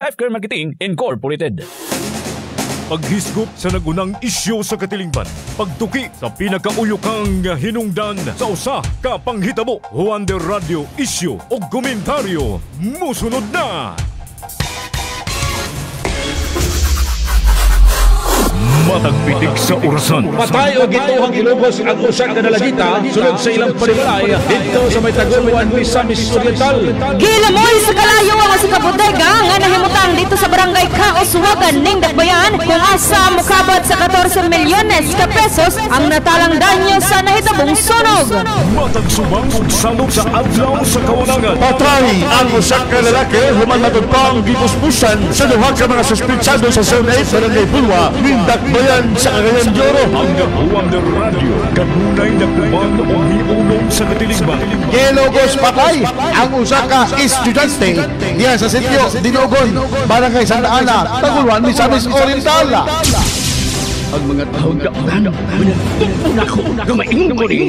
Lifecare Marketing Incorporated. Paghisgot sa nagunang isyu sa katilingban, pagtuki sa pinakauyokang hinungdan sa usa ka panghitabo, Juan de Radio isyu o komentaryo musunod na. Matagpitik sa orasan. Patay o gituhang ilubos ang usak na nalagita sulod sa ilang panimalay dito sa may Taguluan, Misamis Oriental. Gilamoy sa kalayo ang sa kabudega nga nahimutang dito sa barangay Kaoswagan ning Dakbayan kung asa mukabot sa 14 milyones ka pesos ang natalang danyo sa nahitabong sunog. Matagsubang ug salog sa adlaw sa kawalangan. Patay ang usak ka lalaki human matutong gipuspusan sa duha ka mga suspitsado sa Zone 8 Barangay Bulwa, Dakbayan sa Cagayan de Oro. Ang Juan de Radio kanunay nagkuban o miulong sa katilingban. Gelogos patay ang usa ka estudyante diya sa sitio Dinogon, Barangay Santa Ana, Taguluan, Misamis Oriental. Ang mga taong kaulan, manatong ako na maingon ko rin.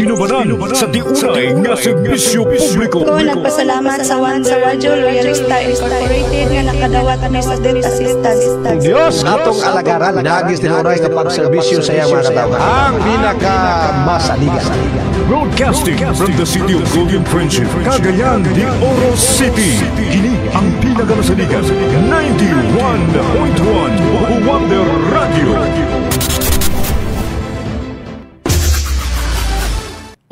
Kinubanan sa diunay nga serbisyo publiko. Ko nagpasalamat sa Juan de Radio Loyalista Incorporated nga nakadawat kami sa debt assistance. Diyos atong alagaran nagis tinuray nga pagserbisyo sa iyang mga katao. Ang pinakamasaligan. Broadcasting from the city of Golden Friendship, Cagayan de Oro City. Kini ang pinakamasaligan 91.1 Juan de Radio.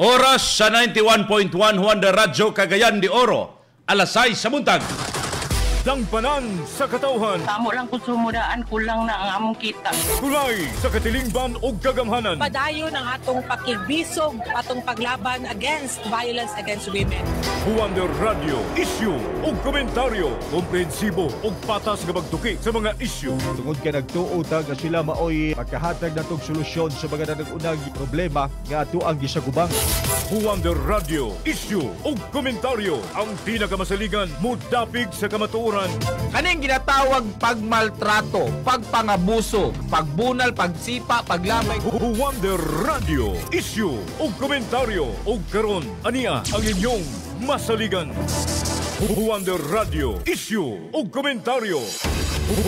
Oras sa 91.1 Juan de Radio, Cagayan de Oro, alas 6 sa buntag. Dangpanan sa katauhan. Tamo lang kung sumudaan, kulang na ang among kita. Kulay sa katilingban o kagamhanan. Padayon ang atong pakigbisog, atong paglaban against violence against women. Juan de Radio, isyu o komentaryo. Komprehensibo o patas nga magtuki sa mga isyu. Tungod ka nagtuotag nga sila maoy pagkahatag natong solusyon sa mga nanagunang problema nga ato ang gisagubang. Juan de Radio, isyu o komentaryo. Ang pinakamasaligan mudapig sa kamatuoran. Kaning ginatawag pagmaltrato, pagpangabuso, pagbunal, pagsipa, paglamay. Juan de Radio, isyu o komentaryo. O karon, ania ang inyong masaligan. Juan de Radio, isyu o komentaryo.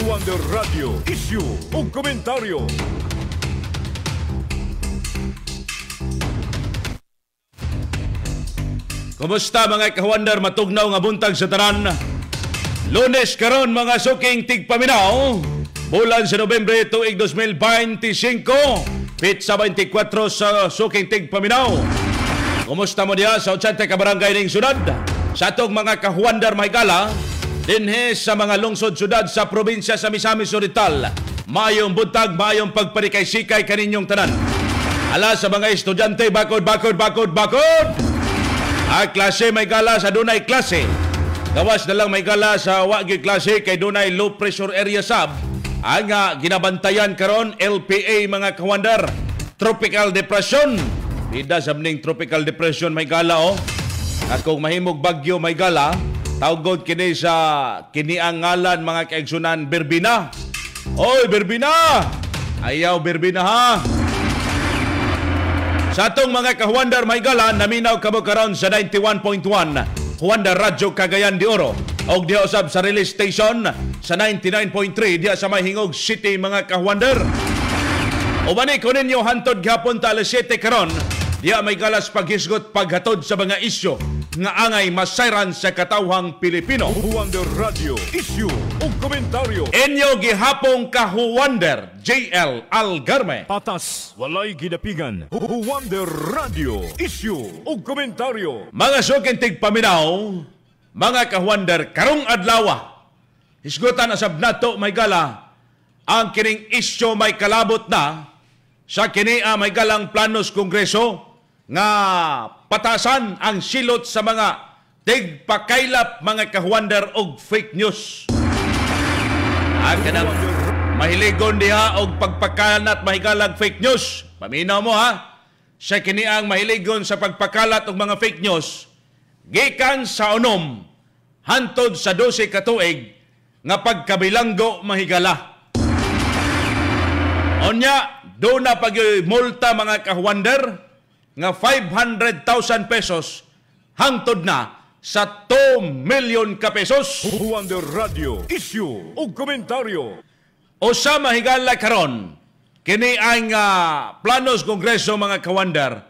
Juan de Radio, isyu o komentaryo. Kumusta mga kahuandar, matugnaw nga buntag sa tanan? Lunes karon mga suking tigpaminaw, bulan sa Nobyembre tuig 2025, pit sa 24 sa suking tigpaminaw. Kumusta mo diya sa 80 ka barangay ning syudad? Sa atong mga kahuandar mahigala, dinhe sa mga lungsod-syudad sa probinsya sa Misamis Oriental, mayong buntag, mayong pagparikay-sikay kaninyong tanan. Ala sa mga estudyante, bakod! Ang klase may gala sa dunay klase. Gawas na lang may gala sa wagi klase kay dunay low pressure area sub. Ang ginabantayan karon LPA mga kawander. Tropical depression. Bida sa mning tropical depression may gala At kung mahimog bagyo may gala, tawgod kini sa kini ang ngalan mga kaigsunan Berbina. Oy Berbina! Ayaw Berbina ha! Sa atong mga kahuandar may gala, naminaw kamo karon sa 91.1 Juan de Radio, Cagayan de Oro. Og diha usab sa release station sa 99.3 diha sa Mahingog City mga kahuandar. Ubani ko ninyo hantod gihapon ta alas 7 karon, diha may galas paghisgot paghatod sa mga isyu nga angay masayran sa katawhang Pilipino. Juan de Radio, isyu o komentaryo. Inyo gihapong kahuwander, JL Algarme. Patas, walay gidapigan. Juan de Radio, isyu o komentaryo. Mga sukintig paminaw, mga kahuwander, karong adlawa, hisgutan asab nato may gala, ang kining isyu may kalabot na sa kini may galang planos Kongreso nga patasan ang silot sa mga tigpakailap mga kahuwander og fake news. Ang kanang mahiligon diha og pagpakalat mahigalag fake news. Paminaw mo ha. Sa kini ang mahiligon sa pagpakalat og mga fake news gikan sa unom hantod sa 12 ka tuig nga pagkabilanggo mahigala. Onya do na pag-multa mga kahuwander nga 500,000 pesos hangtod na sa 2 million ka pesos. Wonder Radio Issue o Komentaryo. O sa mahigala karon, kini ang planos Kongreso mga kawander,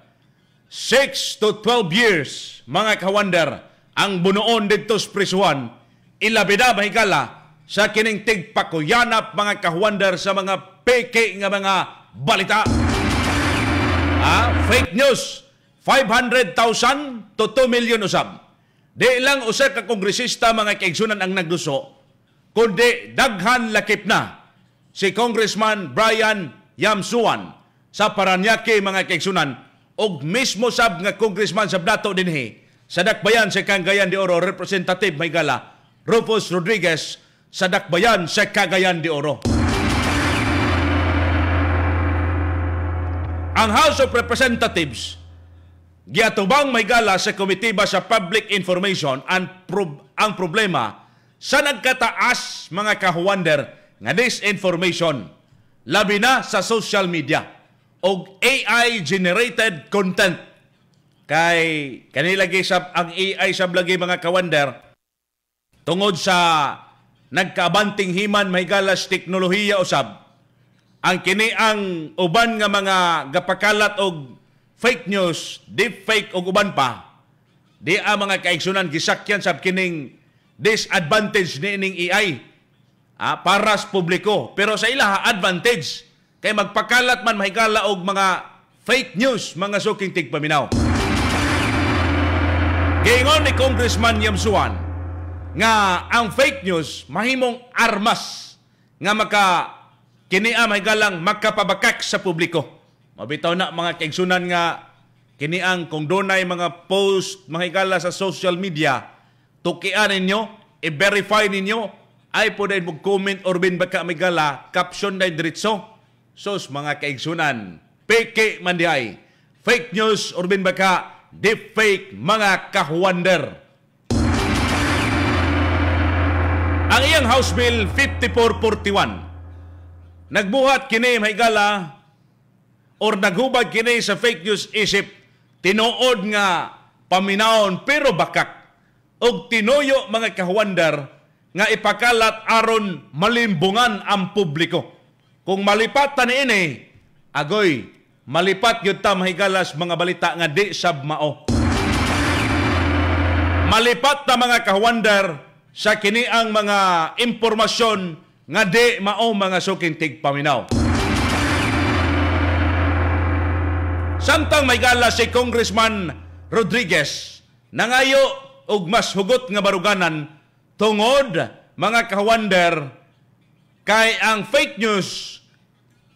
6 to 12 years mga kawander ang bunoon dito sa prisuhan, ilabi na mahigala sa kining tigpakuyanap mga kawander sa mga peke nga mga balita. Fake news, 500,000 to 2 million usab. Di lang usa ka kongresista mga kaigsunan ang nagduso, kundi daghan lakip na si Congressman Brian Yamsuan sa Paranaque mga kaigsunan og mismo sab nga congressman sab nato dinhi sa Dakbayan sa Cagayan de Oro, Representative Maygala Rufus Rodriguez sa Dakbayan sa Cagayan de Oro. Ang House of Representatives giatubang Maygala sa komitiba sa Public Information ang problema sa nagkataas mga kahuwander nga disinformation, labi na sa social media o AI-generated content. Kay kanilagi ang AI sab lagi mga kawander tungod sa nagkaabanting himan Maygala sa teknolohiya usab. Ang kini ang uban nga mga gapakalat og fake news, deepfake o uban pa, di ang mga kaigsunan gisakyan sa kining disadvantage ni ining AI para sa publiko. Pero sa ilaha, advantage. Kay magpakalat man mahigala og mga fake news, mga suking tigpaminaw. Giingon ni Congressman Yamsuan nga ang fake news mahimong armas nga kinia mahigalang makapabakak sa publiko. Mabitaw na mga kaigsunan nga kiniang kung dunay mga post mahigala sa social media, tukian ninyo, i-verify ninyo, ay po dahil mag-comment or bin baka mahigala, caption dahil diritso. Sos mga kaigsunan, peke man diay, fake news or bin baka, deepfake mga kahuwander. Ang iyang House Bill 5441, nagbuhat kini mahigala or naghubad kini sa fake news isip, tinuod nga paminawon pero bakak, og tinuyo mga kahuwander nga ipakalat aron malimbungan ang publiko. Kung malipat ta niini, agoy, malipat yun ta mahigalas mga balita nga di sab mao. Malipat ta mga kahuwander sa kini ang mga impormasyon nga di mao mga suking tigpaminaw. Samtang may gala si Congressman Rodriguez nangayo og mas hugot nga baruganan tungod mga kahuwander kay ang fake news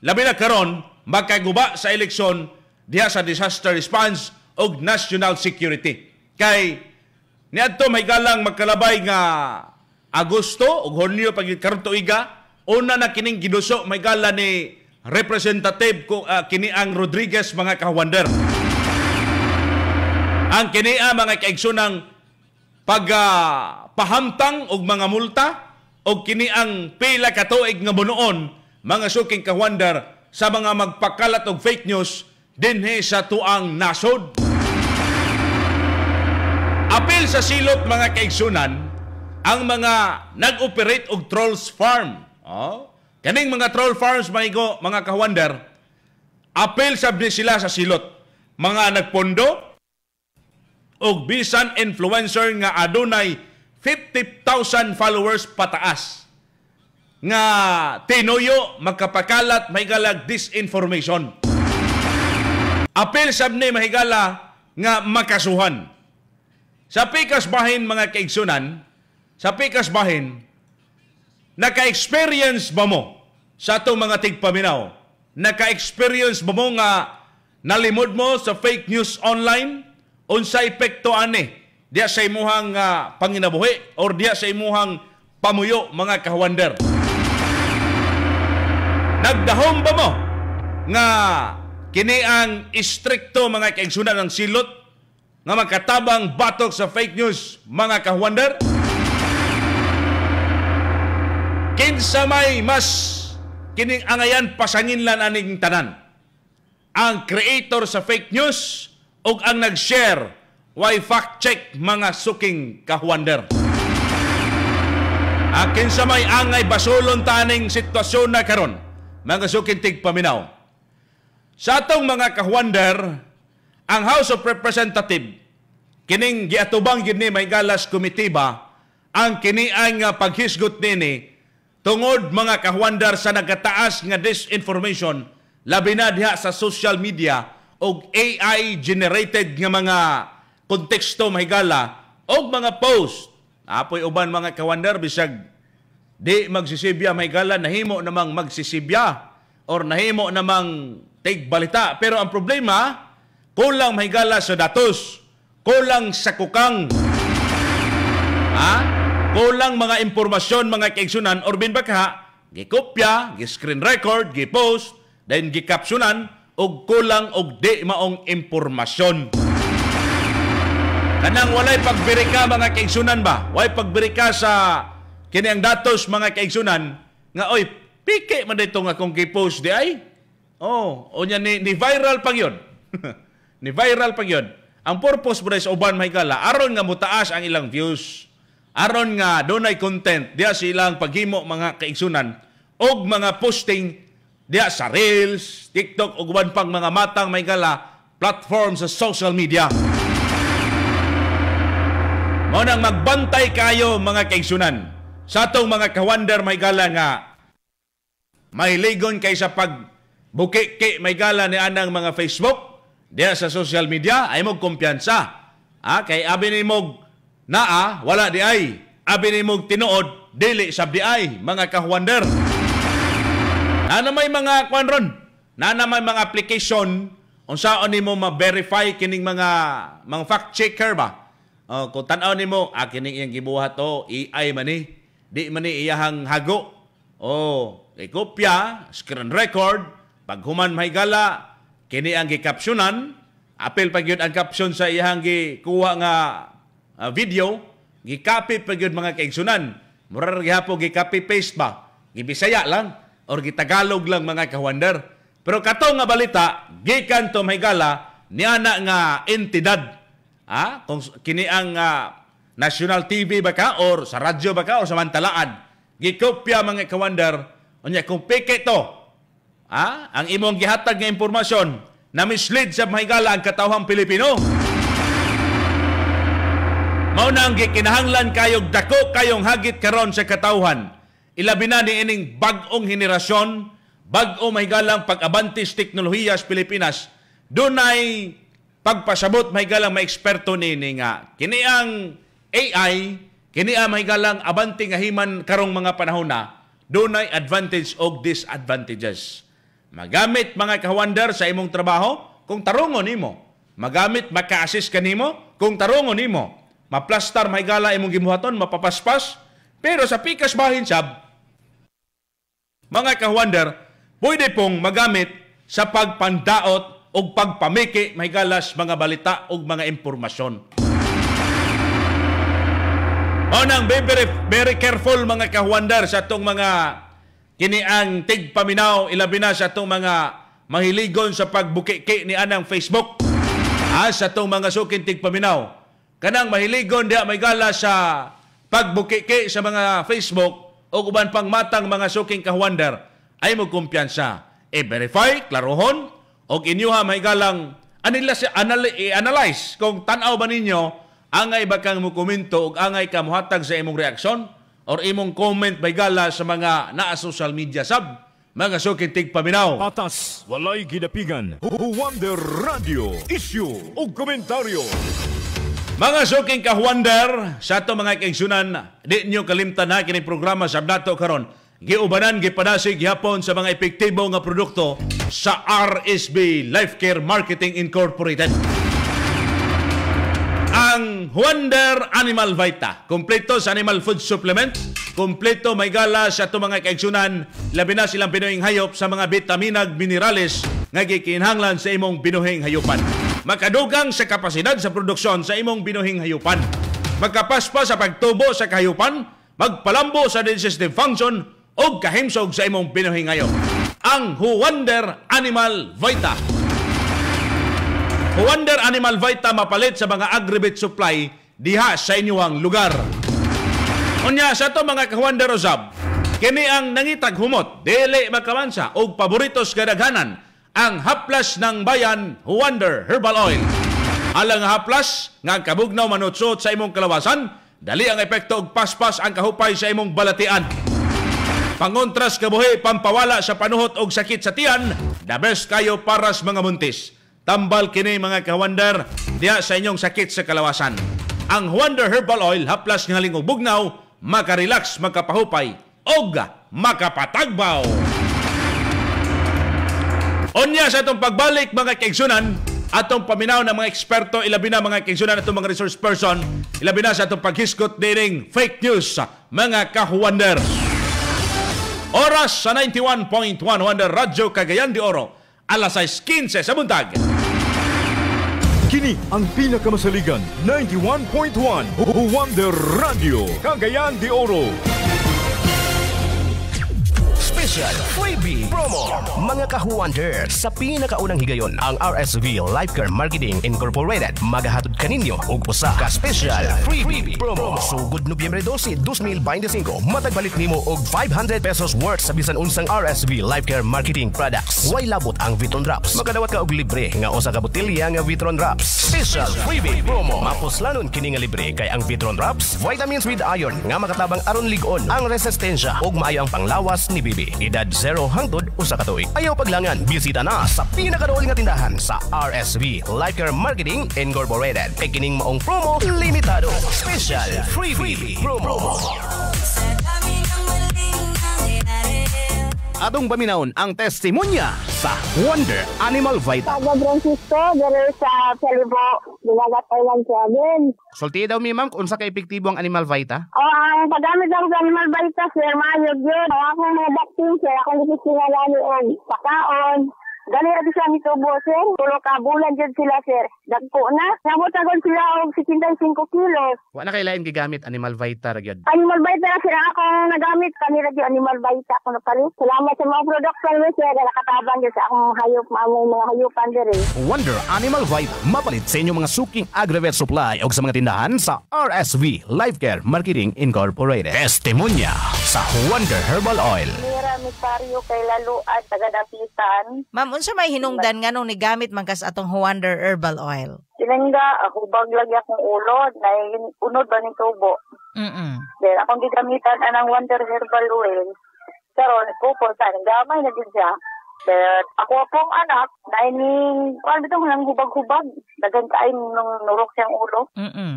labi na karon makaguba sa eleksyon diha sa disaster response og national security. Kay niadto may galang magkalabay nga Agosto ug Hunyo pag karon tuiga una na kining giduso may gala ni Representative kini ang Rodriguez mga kahuwander. Ang kini mga kaigsunang pahamtang og mga multa og kini ang pila ka tuig nga bunoon mga suking kahuwander sa mga magpakalat og fake news dinhi sa tuang nasod. Apil sa silot mga kaigsunan ang mga nag-operate og trolls farm. Kaning mga troll farms mga kahuwander, apil sabdi sila sa silot. Mga nagpondo og bisan influencer nga adunay 50,000 followers pataas nga tinuyo magkapakalat mahigalag disinformation. Apil sabni mahigala nga makasuhan. Sa pikas bahin mga kaigsunan, sa pikas bahin, naka-experience ba mo sa itong mga tigpaminaw? Naka-experience ba mo nga nalimod mo sa fake news online? Unsa epekto ani? Diya sa imuhang panginabuhi or diya sa imuhang pamuyo mga kahuwander? Nagdahom ba mo nga kini ang istrikto mga kaigsunan ng silot nga magkatabang batok sa fake news mga kahuwander? Kinsa may mas kining angayan pasanginlan aning tanan, ang creator sa fake news o ang nag-share why fact check mga suking kahuander. Akin sa may angay basulon taning sitwasyon na karon, mga suking tigpaminaw. Sa atong mga kahuander, ang House of Representatives, kining giatubang gid ni may galas komitiba, ang kiniang paghisgot nini tungod mga kahuandar sa nagataas nga disinformation labi na diha sa social media og AI generated nga mga konteksto mahigala og mga post. Apoy uban mga kahuandar bisag di magsisibya mahigala nahimo namang magsisibya or nahimo namang tigbalita, pero ang problema kulang mahigala sa datos, kulang sa kukang, kulang mga impormasyon, mga kaigsunan, or binbaka, gikopya, gi-screen record, gi-post, then gikapsunan, og kulang og di maong impormasyon. Kanang walay pagbirika mga kaigsunan ba? Walay pagbirika sa kiniang datos mga kaigsunan, nga oy, piki man dito nga kung gi-post di ay? Oh, o niya ni viral pag yun. Ni viral pag yun. Ang purpose mo sa uban mahigala, aron nga mutaas ang ilang views, aron nga dunay content diya silang paghimo mga kaigsunan og mga posting diya sa Reels, TikTok ug uban pang mga matang mahigala platform sa social media. Mao nang magbantay kayo mga kaigsunan sa atong mga kawander mahigala nga mahiligon kay sa pagbuki mahigala ni anang mga Facebook diya sa social media ay mo kumpiyansa. Kay abi ni mo wala di ay. Abi ni mo tinuod, dili sab di ay, mga kahuander. Na may mga kwanron, na may mga application, unsaon ni mo ma-verify kining mga fact checker ba? Kung tanaw ni mo, kining iyang gibuhat AI man ni, di man ni iyahang hago. Ikopya, screen record, paghuman mahigala, kini ang gikapsyonan, apil pag yun ang caption sa iyang gikuha nga video, gikapit pag yun mga kaigsunan. Murar gihapo gikapit paste ba? Gibisaya lang or gitagalog lang mga kahuander. Pero kato nga balita, gikan to mahigala niana nga entidad. Kung kini ang national TV ba ka or sa radyo ba ka o sa mantalaan, gikopya mga kahuander, unya kung peke to, ang imong gihatag nga impormasyon na mislead sa mahigala ang katawhang Pilipino. Mao nang gikinahanglan kayog dako kayong hagit karon sa katawhan. Ilabi na ni ining bag-ong henerasyon, bag-o mahigalang pag-abantis teknolohiya sa Pilipinas, dunay pagpasabot mahigalang ma-eksperto nini nga kini ang AI, kini ang mahigalang abanti nga himan karong mga panahon na, dunay advantage o disadvantages. Magamit mga kawander sa imong trabaho kung tarungon nimo. Magamit maka-assist kanimo kung tarungon nimo. Maplastar mahigala imong gibuhaton, mapapaspas. Pero sa pikas bahin sab, mga kawander, pwede pong magamit sa pagpandaot o pagpamiki mahigalas mga balita o mga impormasyon. O nang very careful mga kawander sa itong mga kiniang tigpaminaw, ilabi na sa itong mga mahiligon sa pagbuki ni anang Facebook, sa itong mga sukin tigpaminaw. Kanang mahiligon diya may gala sa pagbuki sa mga Facebook o uban pang matang mga suking kahuander ay mo kumpiyansa. I-verify, klarohon, o inyuha may galang analyze kung tanaw ba ninyo angay ba kang mo komento o angay ka muhatag sa imong reaksyon or imong comment may gala sa mga naa social media sab, mga suking tigpaminaw. Atas, walay gidapigan. Wonder Radio, issue o komentaryo. Mga suking kahuander, sa ito mga kaigsunan, di nyo kalimtan na kining programa sa nato karon. Giubanan, gipadasig, gihapon sa mga epektibo nga produkto sa RSB Life Care Marketing Incorporated. Ang Wonder Animal Vita, kompleto sa animal food supplement, kompleto may gala sa ito mga kaigsunan, labi na silang binuhing hayop sa mga bitaminag minerales nga gikinhanglan sa imong binuhing hayupan. Makadugang sa kapasidad sa produksyon sa imong binuhing hayupan. Magkapaspa sa pagtubo sa kahayupan, magpalambo sa digestive function o kahimsog sa imong binuhing hayop. Ang Wonder Animal Vita. Wonder Animal Vita mapalit sa mga Agribit supply diha sa inyong lugar. Unya sa to mga ka-Wonder Usab, kini ang nangitag humot, dili magkamansa og paboritos kadaghanan ang haplas ng bayan Wonder Herbal Oil. Alang haplas nga kabugnaw manutsot sa imong kalawasan, dali ang epekto og paspas ang kahupay sa imong balatian. Pangontras kabuhi pampawala sa panuhot og sakit sa tiyan, the best kayo para sa mga buntis. Tambal kini mga ka-Wonder diha sa inyong sakit sa kalawasan. Ang Wonder Herbal Oil haplas nga halingog bugnaw, makarelax, makapahupay og makapatagbaw. Unya sa atong pagbalik mga kaigsunan, atong paminaw ng mga eksperto, ilabi na mga kaigsunan atong mga resource person, ilabi na sa atong paghiskot dining fake news mga ka-Wonder. Oras sa 91.1 Wonder Radyo Cagayan de Oro, alas 6:15 sa buntag. Kini ang pinakamasaligan 91.1 Wonder Radio Cagayan de Oro. Special Freebie Promo. Mga ka-Wonder, sa pinakaunang higayon, ang RSV Lifecare Marketing Incorporated magahatod kaninyo og usa ka special freebie promo. Sugod Nobyembre 12, 2025, matagbalik nimo og 500 pesos worth sa bisan unsang RSV Lifecare Marketing products. Way labot ang Vitron Drops. Makadawat ka og libre nga usa ka botelya nga Vitron Drops. Special freebie promo. Mapuslanon kini nga libre kay ang Vitron Drops, vitamins with iron nga makatabang aron ligon ang resistensya ug maayo ang panglawas ni bibi. Edad 0 hangtod usa ka tuig. Ayaw paglangan, bisita na sa pinakaduol nga tindahan sa RSV Lifecare Marketing Incorporated. Kay kining maong promo, limitado. Special freebie promo. Atong paminawon ang testimonya sa Wonder Animal Vita. Taga Francisco, dari sa Calibo, Dinagat Island 7. Sulti daw mi ma'am, unsa ka epektibo ang Animal Vita? Ang paggamit lang sa Animal Vita, sir, mayod yun. Akong mga vaccine, sir, akong ipisingalani ang pakaon. Dali rin siya nitubo, sir. Tulo ka bulan dyan sila, sir. Dagpo na. Nabotagon sila og 65 kilos. Wala kailain gigamit Animal Vita ragyod. Animal Vita na sir, akong nagamit kanila di Animal Vita ako napalit. Salamat sa mga production mo, sir. Nakatabang dyan sa akong hayop, mga hayupan diri. Wonder Animal Vita, mapalit sa inyong mga suking Agrivet supply o sa mga tindahan sa RSV Lifecare Marketing Incorporated. Testimonya sa Wonder Herbal Oil. Mira Misario kay Laluan, taga-Dapitan. Ma'am, unsa may hinungdan nga nung nigamit man kas atong Wonder Herbal Oil? Sinangga, ako baglagi akong ulod, na unod ba ni tubo. Then, akong gigamitan anang Wonder Herbal Oil. Karon ko sa gamay na din siya. But ako pong anak, dining, ano dito lang hubag-hubag. Dagan kain nung nurok siyang ulo.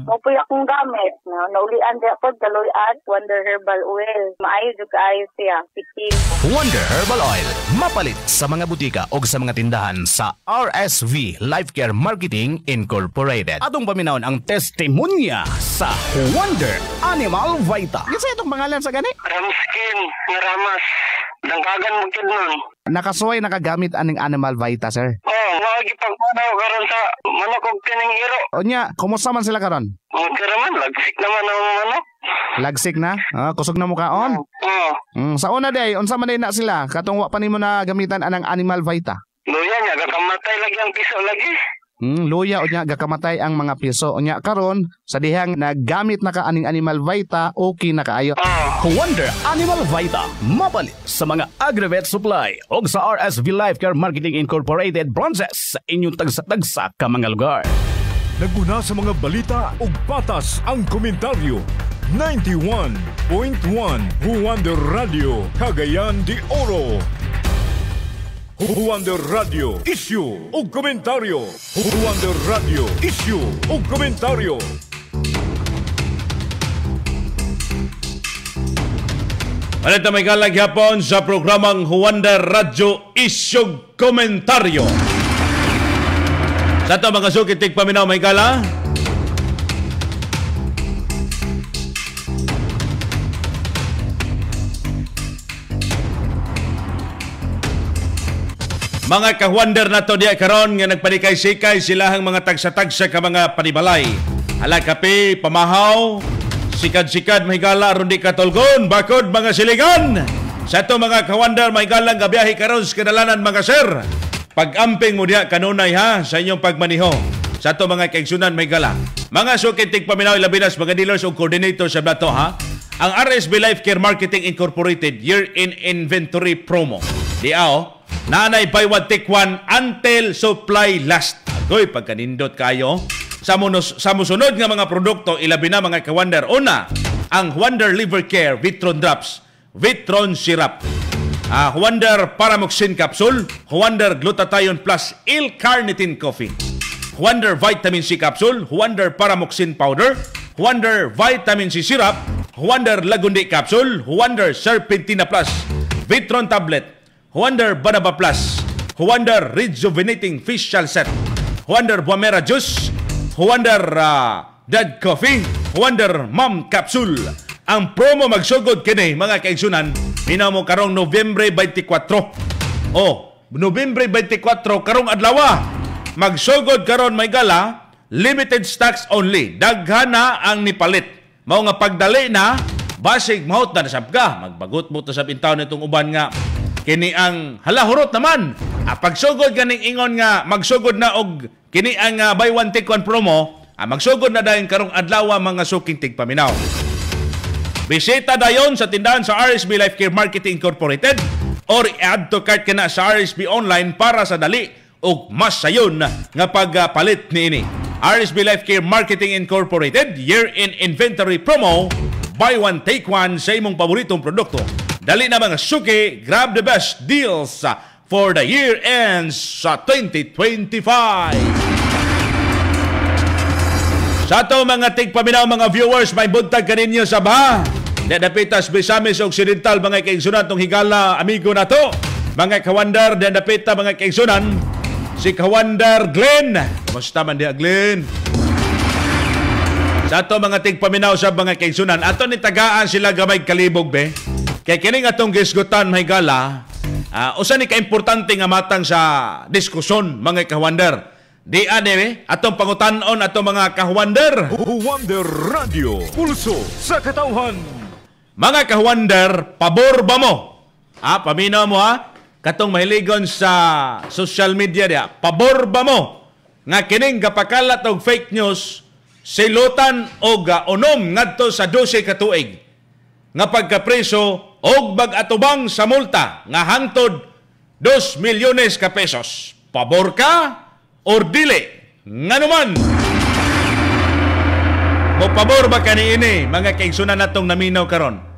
Mapuy akong gamit. Naulian siya po, daluyan, Wonder Herbal Oil. Maayo dyan kaayo siya. Pitil. Wonder Herbal Oil, mapalit sa mga butika o sa mga tindahan sa RSV Lifecare Marketing Incorporated. Atong paminawon ang testimonya sa Wonder Animal Vita. Yan sa itong pangalan sa gani? Ramskin, Ramas. Dangkagan mo kid nun. Nakasuway nakagamit aning Animal Vita, sir? Oo, makikipagpanaw karon sa manok og kining iro. O niya, kumusta man sila karon? Okay naman, lagsik naman ang manok. Lagsik na? Kusog na mukaon? Oo. Sa una day, unsa man day na sila? Katungwa pa nimo na gamitan anang Animal Vita? Luya niya, gakamatay lagi ang piso lagi. Luya o niya, gakamatay ang mga piso. O niya, karon sa dihang nagamit na ka aning Animal Vita, okay na kaayo. Wonder Animal Vita, mapalit sa mga Agrivet supply o sa RSV Lifecare Marketing Incorporated branches sa inyong tagsa-tagsa ka mga lugar. Naguna sa mga balita ug patas ang komentaryo. 91.1 Wonder Radio Cagayan de Oro. Wonder Radio Issue ug komentaryo. Wonder Radio Issue ug komentaryo. Palita may kalag hapon sa programang Wonder Radio Issue Komentaryo. Sa ito mga sukitig paminaw may kala. Mga ka-Wonder na to diya karon nga nagpanikay-sikay silahang mga tagsa-tagsa ka mga panibalay. Ala kape, pamahaw, sikad-sikad mahigala aron di katulgon, bakod mga siligan. Sa to mga ka-Wonder mahigalang gabiyahe karon sa kadalanan mga sir. pag-amping mo diha kanunay ha sa inyong pagmaniho. Sa ato mga kaigsunan may gala. Mga sukitig paminaw ilabinas mga dealers o coordinator sa nato ha. Ang RSB Life Care Marketing Incorporated Year-in Inventory Promo. Diao, nanay buy one take one until supply last. Agoy, pagkanindot kayo. Sa musunod nga mga produkto, ilabi na mga ka-Wonder. Una, ang Wonder Liver Care Vitron Drops, Vitron Syrup, Wonder Paramoxin Capsule, Wonder Glutathione Plus L-Carnitine Coffee, Wonder Vitamin C Capsule, Wonder Paramoxin Powder, Wonder Vitamin C Syrup, Wonder Lagundi Capsule, Wonder Serpentina Plus, Vitron Tablet, Wonder Banaba Plus, Wonder Rejuvenating Facial Set, Wonder Buamera Juice, Wonder Dad Coffee, Wonder Mom Capsule. Ang promo magsugod kini mga kaigsunan minamo karong Nobyembre 24. Nobyembre 24 karong adlaw. Magsugod karon may gala, limited stocks only. Daghana ang nipalit. Mao nga pagdali na basig mahot na nasabka. Magbagot mo to sa pintaw nitong uban nga kini ang halahurot naman. Pagsugod ganing ingon nga magsugod na og kini ang buy one take one promo, magsugod na dayon karong adlaw mga suking tigpaminaw. Bisita dayon sa tindahan sa RSB Life Care Marketing Incorporated or i-add to cart kana sa RSB Online para sa dali o mas sayon nga pagpalit niini. RSB Life Care Marketing Incorporated Year-in Inventory Promo, buy one take one sa imong paboritong produkto. Dali na mga suki, grab the best deals for the year ends sa 2025. Sa ato mga tigpaminaw mga viewers, may buntag kaninyo sa baha. Dapitas Bisamis Occidental mga kaigsunan tong higala amigo na to. Mga ka-Wonder, dapita mga kaigsunan. Si ka-Wonder Glenn. Kamusta man diya Glenn? Sa ato mga tigpaminaw sa mga kaigsunan, ato ni tagaan sila gamay kalibog be. Kaya kining atong gisgutan may gala, usa ni ka-importante nga matang sa diskusyon mga ka-Wonder. Di ane atong pangutan-on atong mga ka-Wonder. Wonder Radio, pulso sa katawhan. Mga ka-Wonder, pabor ba mo? Paminaw mo katong mahiligon sa social media diya. Pabor ba mo nga kining gapakalat og fake news silutan og unom ngadto sa 12 ka tuig nga pagkapreso og bag-atubang sa multa nga hangtod 2 milyones ka pesos. Pabor ka or dili? Nganuman? Mo pabor ba ka niini mga kaigsunan natong naminaw karon?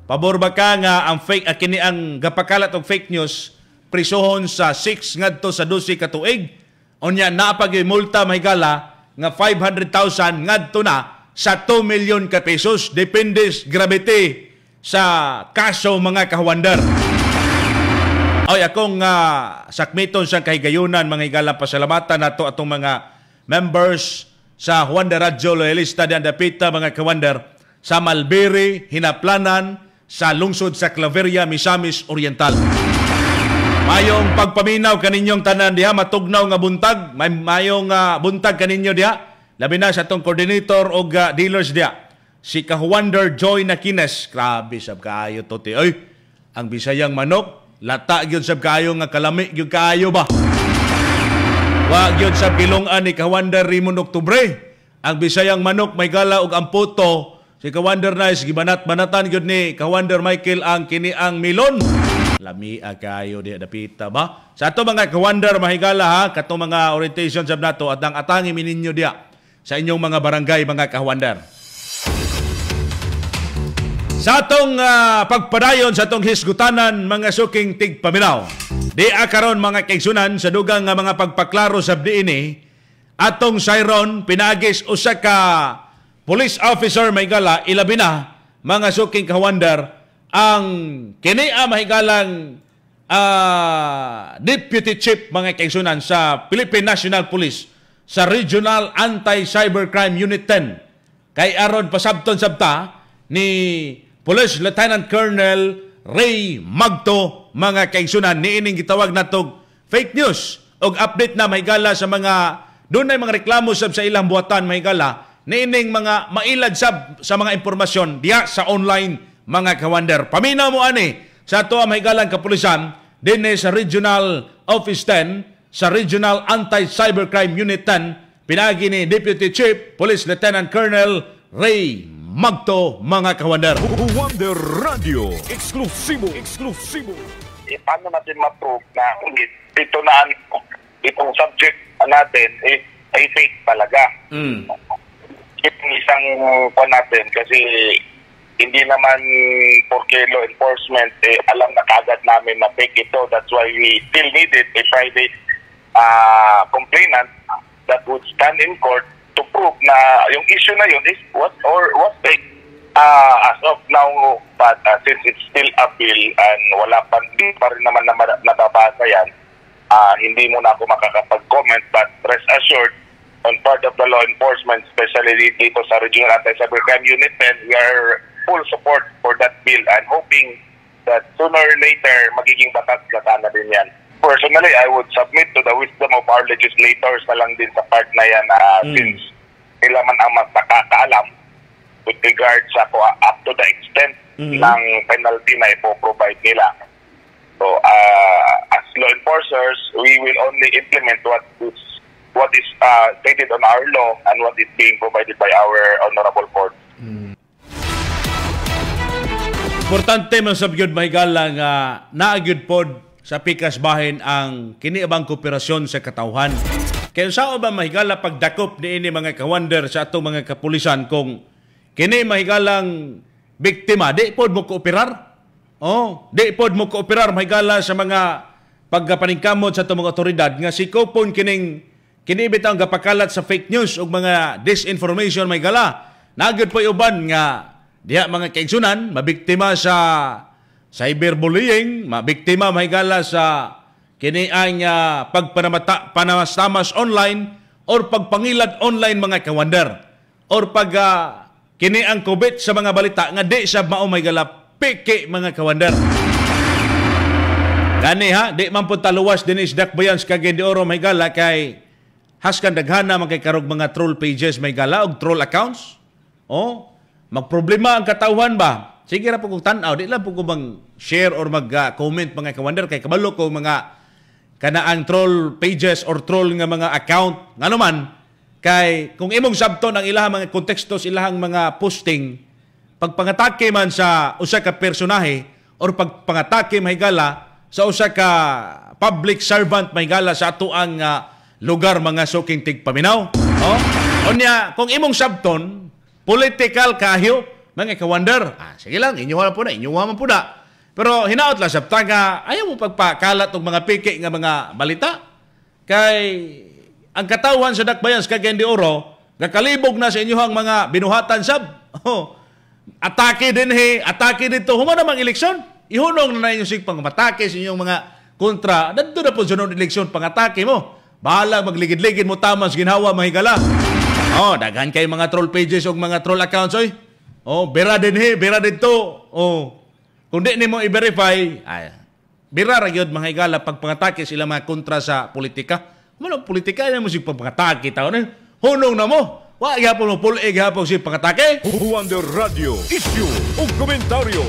Pabor ba ka nga ang fake kini ang gapakalat og fake news prisohon sa 6 ngadto sa 12 ka tuig? Unya napag multa mahigala nga 500,000 ngadto na sa 2 milyon ka pesos depende gravity sa kaso mga ka-Wonder. Ay akong sakmiton sa kahigayunan mga higala pasalamatan nato atong mga members sa Wonder Radio Loyalista diyan dapita mga ka-Wonder sa Malbiri, Hinaplanan, sa lungsod sa Claveria, Misamis Oriental. Mayong pagpaminaw kaninyong tanan diha, matugnaw nga buntag, mayong buntag kaninyo diha, labi na sa atong coordinator o dealers diha. Si ka-Wonder Joy Nakines, grabe sab kaayo to ti. Ay, ang Bisayang manok, lata gyud sab kaayo nga kalami gyud kaayo ba. Wa gyud sab kilong-an ni ka-Wonder Raymond Octubre. Ang Bisayang manok may gala og amputo. Si ka-Wonder Nice gibanat-banatan gyud ni ka-Wonder Michael ang kini ang milon. Lami kaayo di dapita ba. Sa ato mga ka-Wonder mahigala katong mga orientation sab nato at ang atangi mininyo diha sa inyong mga barangay mga ka-Wonder. Sa atong pagpadayon sa atong hisgutanan mga suking tigpaminaw. Di karon mga kaigsunan sa dugang nga mga pagpaklaro sa diini atong siron pinagis usa ka police officer may gala ilabi na mga suking ka-Wonder ang kini mahigalang deputy chief mga kaigsunan sa Philippine National Police sa Regional Anti-Cybercrime Unit 10 kay aron pasabton sabta ni Police Lieutenant Colonel Ray Magto mga kaigsunan niining gitawag natog fake news og update na mahigala sa mga dunay mga reklamo sab sa ilang buhatan mahigala niining mga mailad sab sa mga impormasyon diha sa online mga ka-Wonder. Paminaw mo ani sa ato ang mahigalang kapulisan dinhi sa Regional Office 10 sa Regional Anti-Cybercrime Unit 10 pinagi ni Deputy Chief Police Lieutenant Colonel Ray Magto, mga kawander. Wonder Radio, eksklusibo. Paano natin ma-prove na ito na itong subject natin ay fake talaga? Itong isang natin kasi hindi naman porque law enforcement alam na kagad namin na fake ito. That's why we still needed a private complainant that would stand in court to prove na yung issue na yun is was fake. As of now, but since it's still a bill and hindi pa rin naman nababasa yan, hindi mo na ako makakapag-comment, but rest assured, on part of the law enforcement, especially dito sa Regional Anti-Cybercrime Unit 10, we are full support for that bill and hoping that sooner or later, magiging batas na sana din yan. Personally, I would submit to the wisdom of our legislators na lang din sa part na yan since sila man ang mas nakakaalam with regard sa up to the extent ng penalty na ipoprovide nila. So, as law enforcers, we will only implement what is stated on our law and what is being provided by our honorable court. Importante man sabyod mahigala nga naagyud pod sa pikas bahin ang kiniabang kooperasyon sa katawhan. Kaya sao ba mahigala pagdakop ni ini mga kawander sa atong mga kapulisan kung kini mahigalang biktima, di pod mo kooperar? Di pod mo kooperar mahigala sa mga pagpaningkamot sa atong mga otoridad nga si Kopon kini bitang gapakalat sa fake news ug mga disinformation mahigala. Nagyud po uban nga diha mga kaigsunan mabiktima sa cyberbullying, mabiktima mahigala sa kini ang panamas online or pagpangilad online mga kawander or pag kini ang kubit sa mga balita nga di sa mao mahigala piki mga kawander. Gani di man po taluwas dinis dakbayan sa Cagayan de Oro mahigala kay haskan daghana man kay karog mga troll pages mahigala og troll accounts. Magproblema ang katawhan ba? Sige ra po kung tanaw, di lang po kung mag-share or mag-comment mga kawander kay kabalo ko mga kanaang troll pages or troll nga mga account. Nga naman, kay kung imong sabton ang ilahang mga kontekstos, ilahang mga posting, pagpangatake man sa usa ka personahe or pagpangatake mahigala sa usa ka public servant mahigala sa ato ang lugar mga suking tigpaminaw. Onya, kung imong sabton, political kahyo, mga kawander, sige lang, inyuha man po na. Pero hinaot lang sabta nga, ayaw mo pagpakalat ng mga piki nga mga balita. Kay ang katawhan sa dakbayan sa Cagayan de Oro, kakalibog na sa inyuhang mga binuhatan sab. Atake din atake dito, human namang eleksyon. Ihunong na inyong sig pangamatake sa inyong mga kontra. Dadto na po sunod eleksyon pangatake mo. Bahala magligid-ligid mo tama sa ginhawa mahigala. Daghan kay mga troll pages o mga troll accounts oy. Bira din bira dito. Kung di nimo i-verify, bira ra gyud mga higala pagpangatake sila mga kontra sa politika. Ano politika na mo sig pagpangatake taw na. Hunong na mo. Wa gyapon mo pulig gyapon si pangatake. Wonder Radio, issue ug komentaryo.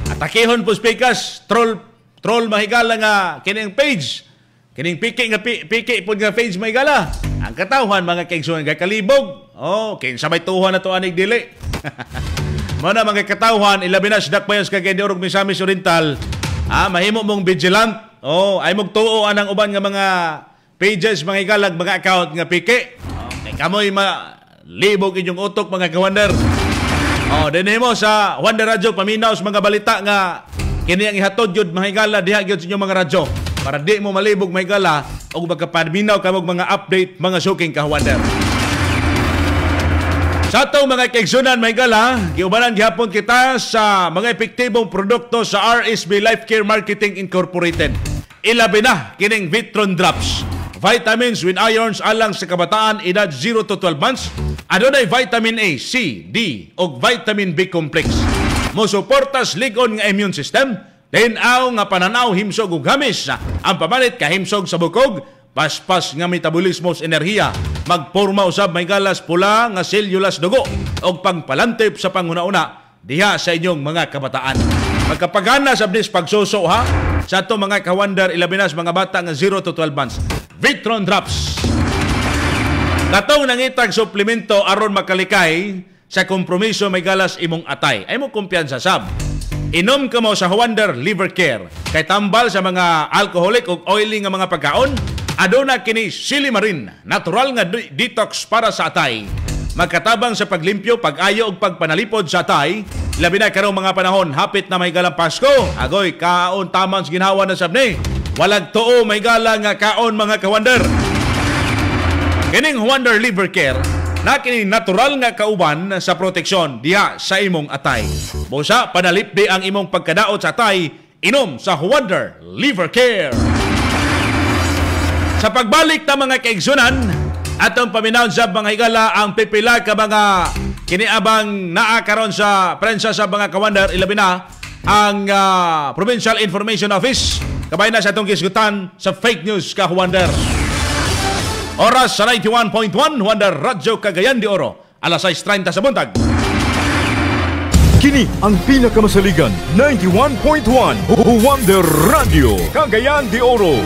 Atakehon po speakers, troll mahigala nga kining page. Kining piki po nga page mahigala. Ang katawhan mga kaigsunan kalibog. Kinsa may tuhan na to anig dili. Mana mga katawhan ilabi na sa dakbayan sa Cagayan de Oro Misamis Oriental. Mahimo mong vigilant. Ay mong tuo anang uban nga mga pages mga igalag mga account nga piki. Kay kamoy malibog inyong utok mga kawander. Dinhimo sa Wonder Radio paminaw sa mga balita nga kini ang ihatod yun mga igala diha gyud sa inyong mga radyo para di mo malibog mga igala o magkapaminaw kamog mga update mga suking kawander. Sa itong mga kaigsunan, mga igala, giubanan gihapon kita sa mga epektibong produkto sa RSB Life Care Marketing Incorporated. Ilabi na kining Vitron Drops. Vitamins with irons alang sa kabataan edad 0 to 12 months. Adunay vitamin A, C, D o vitamin B complex. Mosuportas ligon nga immune system. Tinaw nga pananaw himsog ug gamis. Ang pamalit kahimsog sa bukog. Paspas nga metabolismo sa enerhiya. Magporma usab may galas pula nga sellulas dugo o pangpalantip sa panguna-una diha sa inyong mga kabataan. Magkapagana sa abnis pagsuso ha sa ato mga kawander ilabinas mga bata nga 0 to 12 months. Vitron Drops. Katong nangitag suplemento aron makalikay sa kompromiso may galas imong atay. Ay mo kumpiyansa sab. Inom ka mo sa Wonder Liver Care. Kay tambal sa mga alcoholic o oily nga mga pagkaon, aduna kini silimarin, natural nga detox para sa atay. Magkatabang sa paglimpyo, pag-ayo ug pagpanalipod sa atay, labi na karong mga panahon hapit na may galang Pasko. Agoy kaon tamang ginawa na sabni. Walag tuo may gala nga kaon mga kawander. Kining Wonder Liver Care na kining natural nga kauban sa proteksyon diha sa imong atay. Busa panalipdi ang imong pagkadaot sa atay, inom sa Wonder Liver Care. Sa pagbalik ta mga kaigsunan, atong paminawon sa mga higala ang pipila ka mga kiniabang naa karon sa prensa sa mga kawander, ilabi na ang Provincial Information Office. Kabay na sa atong kisgutan sa fake news ka Wonder. Oras sa 91.1 Wonder Radyo Cagayan de Oro, alas 6:30 sa buntag. Kini ang pinakamasaligan 91.1 Wonder Radio Cagayan de Oro.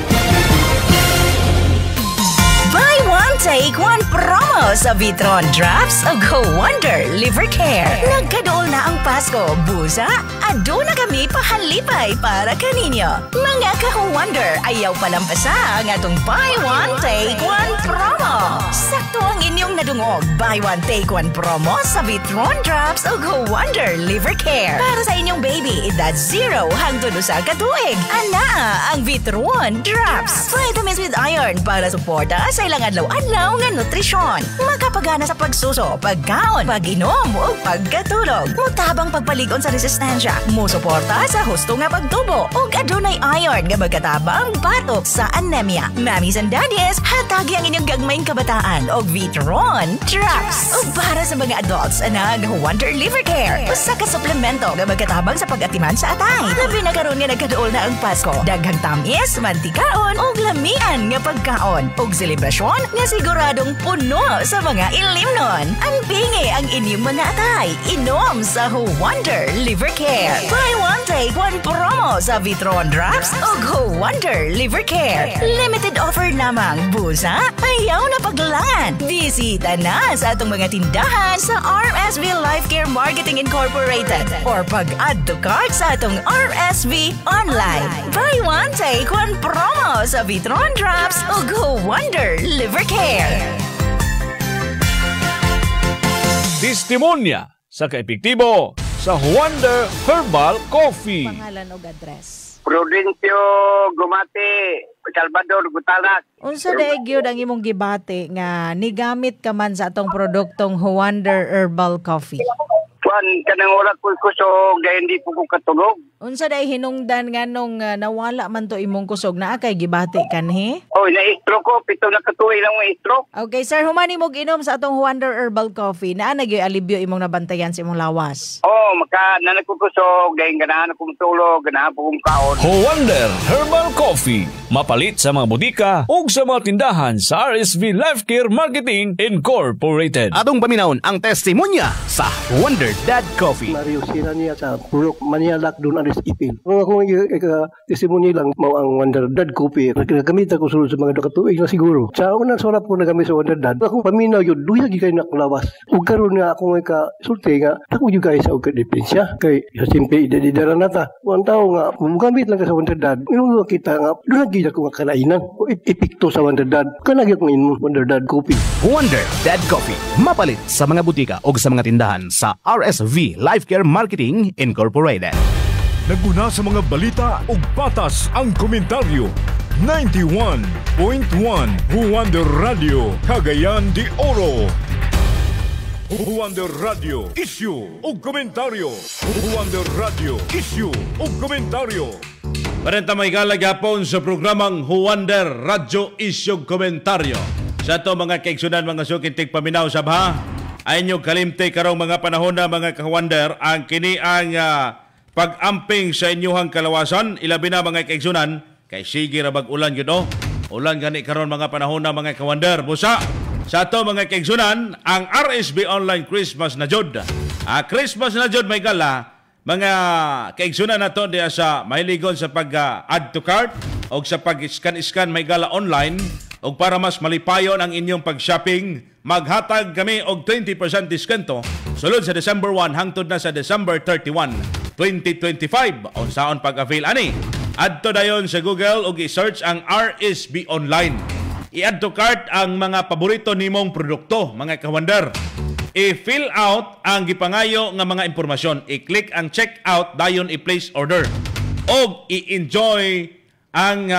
Buy one, take one promo sa Vitron Drops o Go Wonder Liver Care. Nagkadool na ang Pasko, busa, ado na kami pahalipay para kaninyo. Mga ka-Wonder, ayaw palampasa ang atong buy one, take one promo. Sakto ang inyong nadungog. Buy one, take one promo sa Vitron Drops o Go Wonder Liver Care. Para sa inyong baby, edad 0 hangtod sa katuig. Ana ang Vitron Drops. Vitamins with iron para suporta sa ilang adlaw-adlaw nga nutrisyon. Makapagana sa pagsuso, pagkaon, pag-inom o pagkatulog. Mutabang pagpaligon sa resistensya. Musuporta sa husto nga pagtubo. O adunay iron nga magkatabang batok sa anemia. Mamis and daddies, hatagi ang inyong gagmayng kabataan o Vitron Drops. O para sa mga adults, anag Wonder Liver Care. Usa ka suplemento nga magkatabang sa pag-atiman sa atay. Labi na karon nga nagkaduol na ang Pasko. Daghang tamis, mantikaon o lamian nga pagkaon. O selebrasyon nga siguradong puno sa mga ilimnon. Ang pingi ang inyong mga atay. Inom sa Wonder Liver Care. Buy one, take one promo sa Vitron Drops o Go Wonder Liver Care. Limited offer lamang. Busa, ayaw na paglangan. Bisita na sa atong mga tindahan sa RSV Life Care Marketing Incorporated or pag-add to cart sa atong RSV online. Buy one, take one promo sa Vitron Drops o Go Wonder Liver Care. Testimonya sa kaepektibo sa Wonder Herbal Coffee. Pangalan o address? Prudencio Gumati, Salvador Gutalas. Unsa daig gyud ang imong gibati nga nigamit ka man sa atong produktong Wonder Herbal Coffee? Juan, kanang oras ko kusog, gaya hindi po ko katulog. Unsa day hinungdan nga nung nawala man to imong kusog na kay gibati kanhi? Oh, na-stroke ko, 7 na katuig lang may stroke. Okay, sir, humani mo ginom sa atong Wonder Herbal Coffee. Naa nagyoy alibyo imong nabantayan sa imong lawas. Oh, maka nanagkukusog, gaya ganahan akong tulog, ganahan po kong kaon. Wonder Herbal Coffee. Mapalit sa mga budika ug sa mga tindahan sa RSV Life Care Marketing Incorporated. Atong paminawon ang testimonya sa Wonder Dad Coffee. Mario sira niya sa Purok Manialak doon alis ipil. Kung ako testimonya lang mo ang Wonder Dad Coffee, nagamit ako sulod sa mga nakatuig na siguro. Sa unang sarap ko nagamit sa Wonder Dad, ako paminaw yun, duya gikay nakulawas. Ug karon nga ako nga sulti nga, ako yung guys sa ukadipensya. Kay simple idadidara na ta. Ang tao nga, mugamit lang ka sa Wonder Dad. Yung kita nga, doon nagiging ako nga kalainan. Epikto sa Wonder Dad. Kanagyan ko yung Wonder Dad Coffee. Wonder Dad Coffee. Mapalit sa mga butika o sa mga tindahan sa RSV Life Care Marketing Incorporated. Naguna sa mga balita ug patas ang komentaryo. 91.1 Wonder Radio Cagayan de Oro. Wonder Radio Issue ug komentaryo. Wonder Radio Issue ug komentaryo. Parenta may galagapon sa programang Wonder Radio Issue ug komentaryo. Sa to mga kaigsunan, mga sukintig paminaw sa baha, ay nyo kalimte karong mga panahon na mga ka-Wonder ang kini ang pag-amping sa inyuhang kalawasan. Ilabi na mga kaigsunan, kay sige rabag ulan yun o. Ulan gani karon mga panahon na mga ka-Wonder. Busa, sa to mga kaigsunan, ang RSB Online Christmas na Jod. Christmas na Jod may gala, mga kaigsunan na to diya sa mahiligon sa pag-add to cart o sa pag-scan-scan may gala online O para mas malipayon ang inyong pag-shopping, maghatag kami og 20% diskanto sulod sa December 1 hangtod na sa December 31, 2025. Unsaon pag-avail ani? Adto dayon sa Google og i-search ang RSB Online. I-add to cart ang mga paborito nimong produkto, mga kawander. I-fill out ang gipangayo nga mga impormasyon. I-click ang check out dayon i-place order. Og i-enjoy ang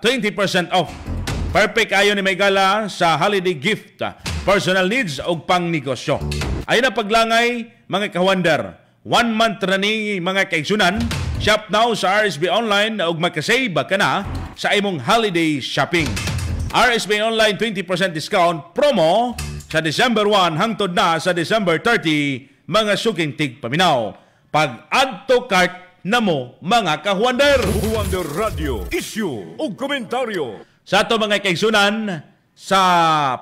20% off. Perfect ayo ni Maygala sa holiday gift, personal needs o pang negosyo. Ayon na paglangay, mga kawander. 1 month na ni mga kaigsunan. Shop now sa RSB Online ug makasave ka na sa imong holiday shopping. RSB Online 20% discount promo sa December 1 hangtod na sa December 30, mga suking tigpaminaw. Pag-add to cart na mo, mga kahuander. Huwander Radio, issue o komentaryo. Sa ato mga kaigsunan, sa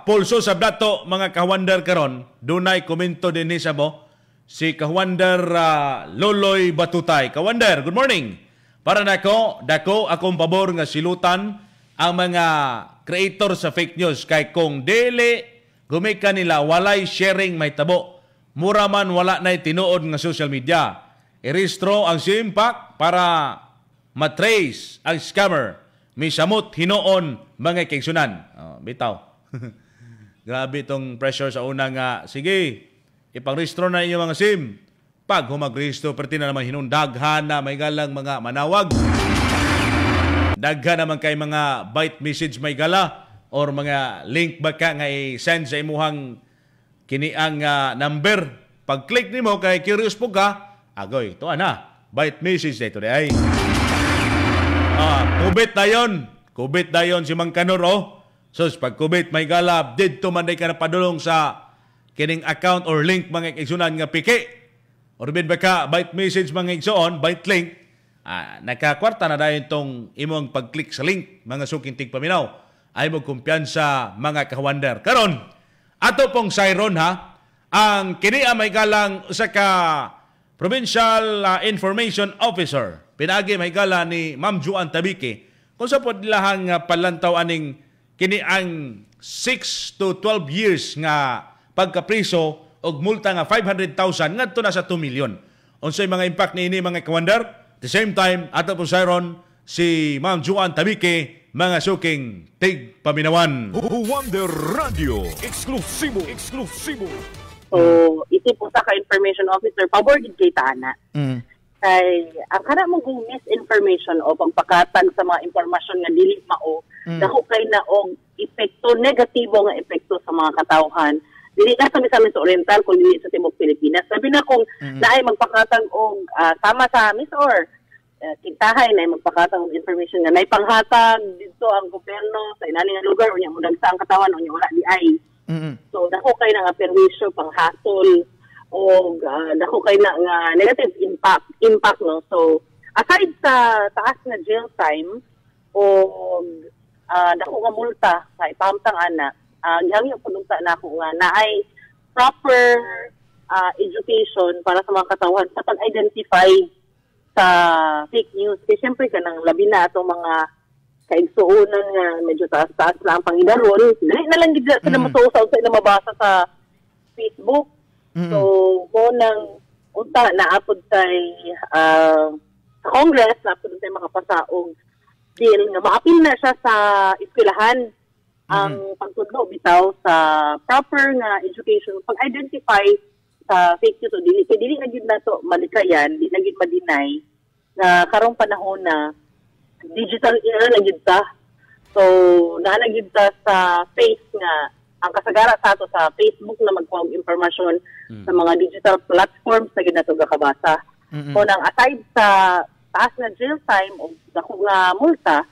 pulso sa dato mga kahuander karon, dunay komento din ni sa mo. Si Kawander Loloy Batutay. Kawander, good morning. Para dako akong pabor nga silutan ang mga creator sa fake news kay kung dili gumika nila walay sharing may tabo. Mura man wala nay tinuod nga social media. Irehistro ang SIM-pack para matrace ang scammer. Misamot hinoon mga kaigsunan. Bitaw. Grabe itong pressure sa una nga. Sige, ipang-rehistro na inyo mga SIM. Pag humag-rehistro, perti na naman hinundaghan na may galang mga manawag. Daghan naman kay mga byte message may gala or mga link baka nga i-send sa imuhang kiniang number. Pag-click nimo kay curious po ka, agoy, ito na, byte message na ito ay. Kubit na yun si Mang Kanor, oh. So, pag kubit may gala, dito man day ka na padulong sa kining account or link mga igsunan nga piki. Or bin ba ka, byte message mga igsuon, byte link, nakakwarta na dahil itong imong pag-click sa link, mga suking tigpaminaw, ay mo kumpiyansa mga kawander. Karon, ato pong sayron ha, ang kini may galang sa ka Provincial Information Officer, pinagi may gala ni Ma'am Juan Tabique, kung sa po nilahang palantaw aning kini ang 6 to 12 years nga pagkapriso og multa nga 500,000 ngadto na sa 2 million. Unsay mga impact niini mga kawander? At the same time, ato po sayron si Ma'am Juan Tabique, mga suking tigpaminawan. Wonder Radio, eksklusibo. So, isip po sa ka-information officer, pabor gid kay Tana. Kay, ang kana mong misinformation o pagpakatan sa mga informasyon nga dili mao, dako kay na og epekto, negatibo nga epekto sa mga katawhan. Dili na sa Misamis Oriental, kung dili sa Timog Pilipinas. Sabi na kung naay magpakatang og sama sa Miss or kintahay na magpakatang og information nga naay panghatag dito ang gobyerno sa inaning lugar unya mo dagsa ang katawan unya wala di ay. So dako kay na nga perwisyo panghatol o dako kay na nga negative impact no. So aside sa taas na jail time o dako nga multa sa ipamtang ana, gihangyo pununta na ako nga naay proper education para sa mga katawhan sa pag-identify sa fake news. Kasi siyempre ka nang labi na itong mga kaigsuunan nga medyo taas-taas lang ang pangidaron. Dali na lang sila matusaw sa ila mabasa sa Facebook. So, kung nang unta naapod sa Congress, naapod sa makapasaog bill nga maapil na siya sa eskwelahan ang pagtudlo bitaw sa proper nga education, pag-identify sa fake news. So, dili na gid nato malikayan, di na gid ma-deny na karong panahon na digital era na gid ta. So, naa gid ta sa face nga ang kasagara sa ato sa Facebook na magkuha og impormasyon sa mga digital platforms na gid nato gakabasa. So, nang aside sa taas na jail time o dako nga multa,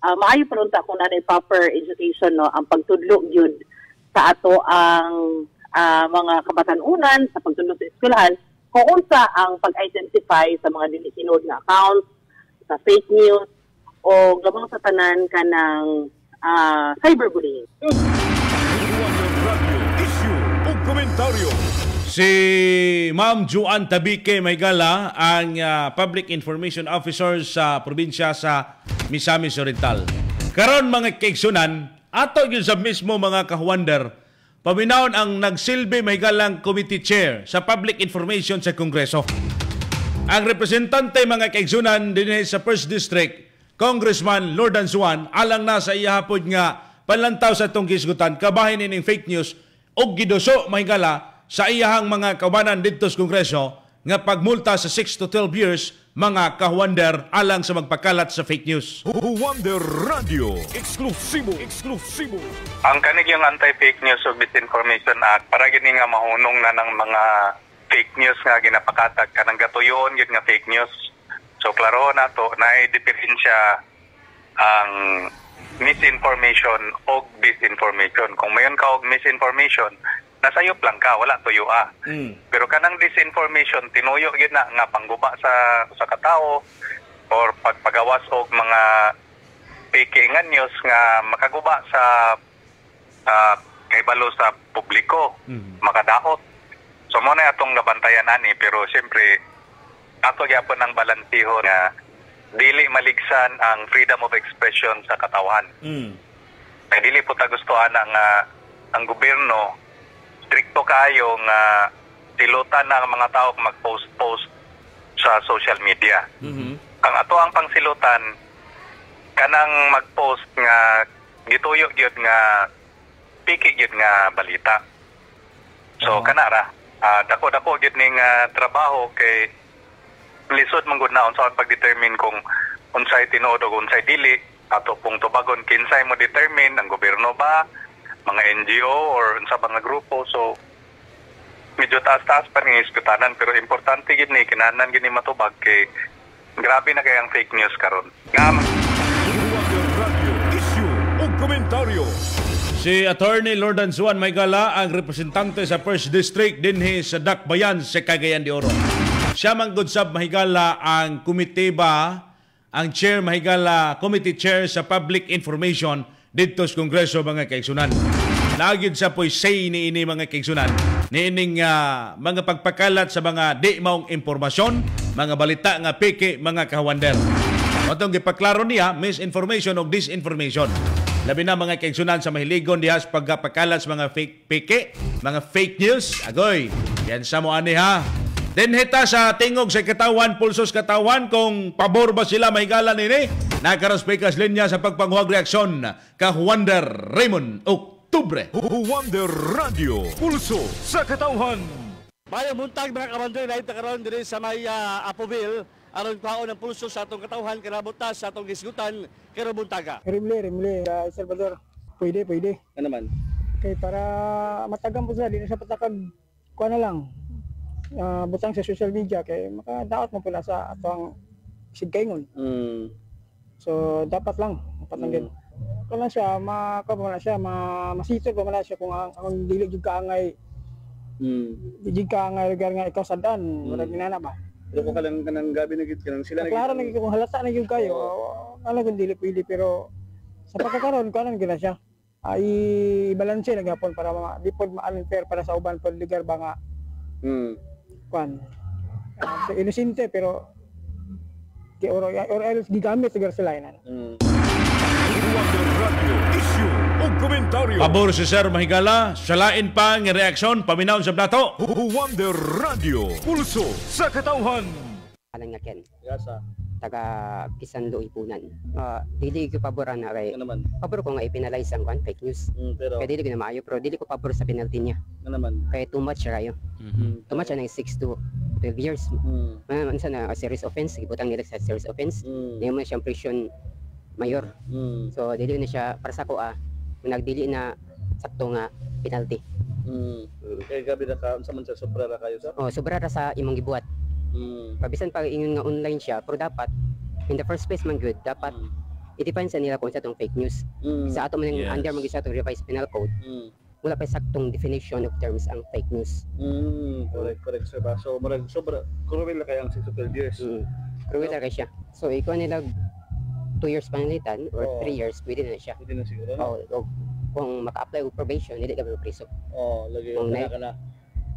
maayo pa ron ta kung nanay proper education no, ang pagtudlo gyud sa ato ang mga kabatanunan sa pagtudlo sa eskwelahan kung unsa ang pag-identify sa mga dili tinuod nga accounts, sa fake news o gamang sa tanan kanang cyberbullying. Komentaryo. Si Ma'am Juan Tabique Maygala, ang Public Information Officer sa probinsya sa Misamis Oriental. Karon mga kaigsunan, ato yun sa mismo mga kahuwander, paminahon ang nagsilbi mahigalang committee chair sa public information sa Kongreso. Ang representante mga kaigsunan din sa 1st District, Congressman Lord Anzuan, alang na sa iyahapod nga panlantaw sa itong kisgutan, kabahin ining fake news o gidoso mahigala sa iyahang mga kaubanan dito sa Kongreso nga pagmulta sa 6 to 12 years mga kahuwander alang sa magpakalat sa fake news. Wonder Radio, eksklusibo. Ang kanig yung Anti-Fake News o Misinformation Act para gini nga mahunong na ng mga fake news nga ginapakatag kanang gatuyon yun nga fake news. So klaro na to na i-diferensya ang misinformation o disinformation. Kung mayon ka og misinformation, nasayop lang ka, wala tuyo Pero kanang disinformation, tinuyo yun na nga pangguba sa katao or pagpagawas og mga fake nga news nga makaguba sa kaibalo sa publiko, makadahot. So mo na atong nabantayan ani, pero siyempre ato gyapon ang balantiho nga dili maligsan ang freedom of expression sa katawan. Ay dili po ta gustuhan nga ang gobyerno stricto kayo nga silutan na ang mga tao mag-post sa social media. Ang ato ang pangsilutan kanang mag-post nga gituyo gyud nga piki gyud nga balita. So kanara dako-dako gyud ning trabaho kay lisod man gud na unsa pag-determine kung unsay tinuod o unsay dili ato pong tubagon kinsay mo determine ang gobyerno ba, mga NGO or unsa bang grupo. So medyo taas-taas pa ning iskutanan pero importante gid ni kinahanglan gid ni matubag kay grabe na kay ang fake news karon. Komentaryo. Si Attorney Lord Anzuan Maygala ang representante sa 1st District dinhi sa Dakbayan sa Cagayan de Oro. Siya man gud sab mahigala ang komitiba, ang chair mahigala committee chair sa public information dito sa Kongreso mga kaigsunan. Nagyud sa po'y say ni ini mga kaigsunan ni ining mga pagpakalat sa mga di maong impormasyon, mga balita nga peke mga kahuwander. Matong gipaklaro niya misinformation o disinformation. Labi na mga kaigsunan sa mahiligon diha sa pagpakalat sa mga peke, mga fake news. Agoy, yan sa mo ani ha. Dinhita sa tingog sa katawan, pulsos katawan, kung pabor ba sila mahigala nini? Nagkaraspekas linya sa pagpanghuwag reaksyon ka Wonder Raymond Oktubre. Wonder Radio, pulso sa katawan. Mayang buntag mga kamandoy na itakaroon din sa may Apoville, aron paon ng pulso sa atong katawhan, kanabutas sa atong gisgutan, kero buntaga. Rimle, Salvador. Pwede. Ano naman? Okay, para matagam po sila, di na siya patakag, kuha na lang. Butang sa social media kay makadaot mo pala sa atong sigkaingon. So dapat lang gid. Kung siya masito pa man siya kung ang dili jud kaangay. Di kaangay lugar nga ikaw sadan, wala ginana ba. Pero ko kanang gabi na gid kanang sila klaro na kung halata na jud kayo. Ala kun dili pwede pero sa pagkakaroon kanan gina siya. Ay balanse na gapon para di pod ma-unfair para sa uban pod lugar ba nga. So inosente pero or else gigamit sa garsalainan. Pabor si Sir Mahigala, salain pa ng reaksyon, paminaw sa plato. Wonder Radio, pulso sa katawhan. Alang nga Ken. Yasa. Taga Kisando Ipunan. Dili ko paboran na kay. Ano naman? Pabor ko nga ipinalize ang fake news. Pero kaya dili ko na maayo pero dili ko pabor sa penalty niya. Ano naman? Kaya too much kayo. Too much na 6 to 12 years. Mansa na serious offense, gibutang nila sa serious offense. Nimo siyang prison mayor. So dili na siya para sa ko nagdili na sakto nga penalty. Kaya gabi na ka unsa man sa sobra ra kayo sa? Sobra ra sa imong gibuhat. Pabisan pa ingon nga online siya pero dapat in the first place man good dapat i-define sa nila kung sa tong fake news. Sa ato man under mo gisa tong revised penal code. Wala pa saktong definition of terms ang fake news. Correct sir ba. So marag sobra cruel na kay ang 6 to 12 years. Cruel na kay siya. So ikaw nila 2 years panalitan or 3 years pwede na siya. Pwede na siguro. Kung maka-apply og probation dili ka magpreso. Lagi ka na.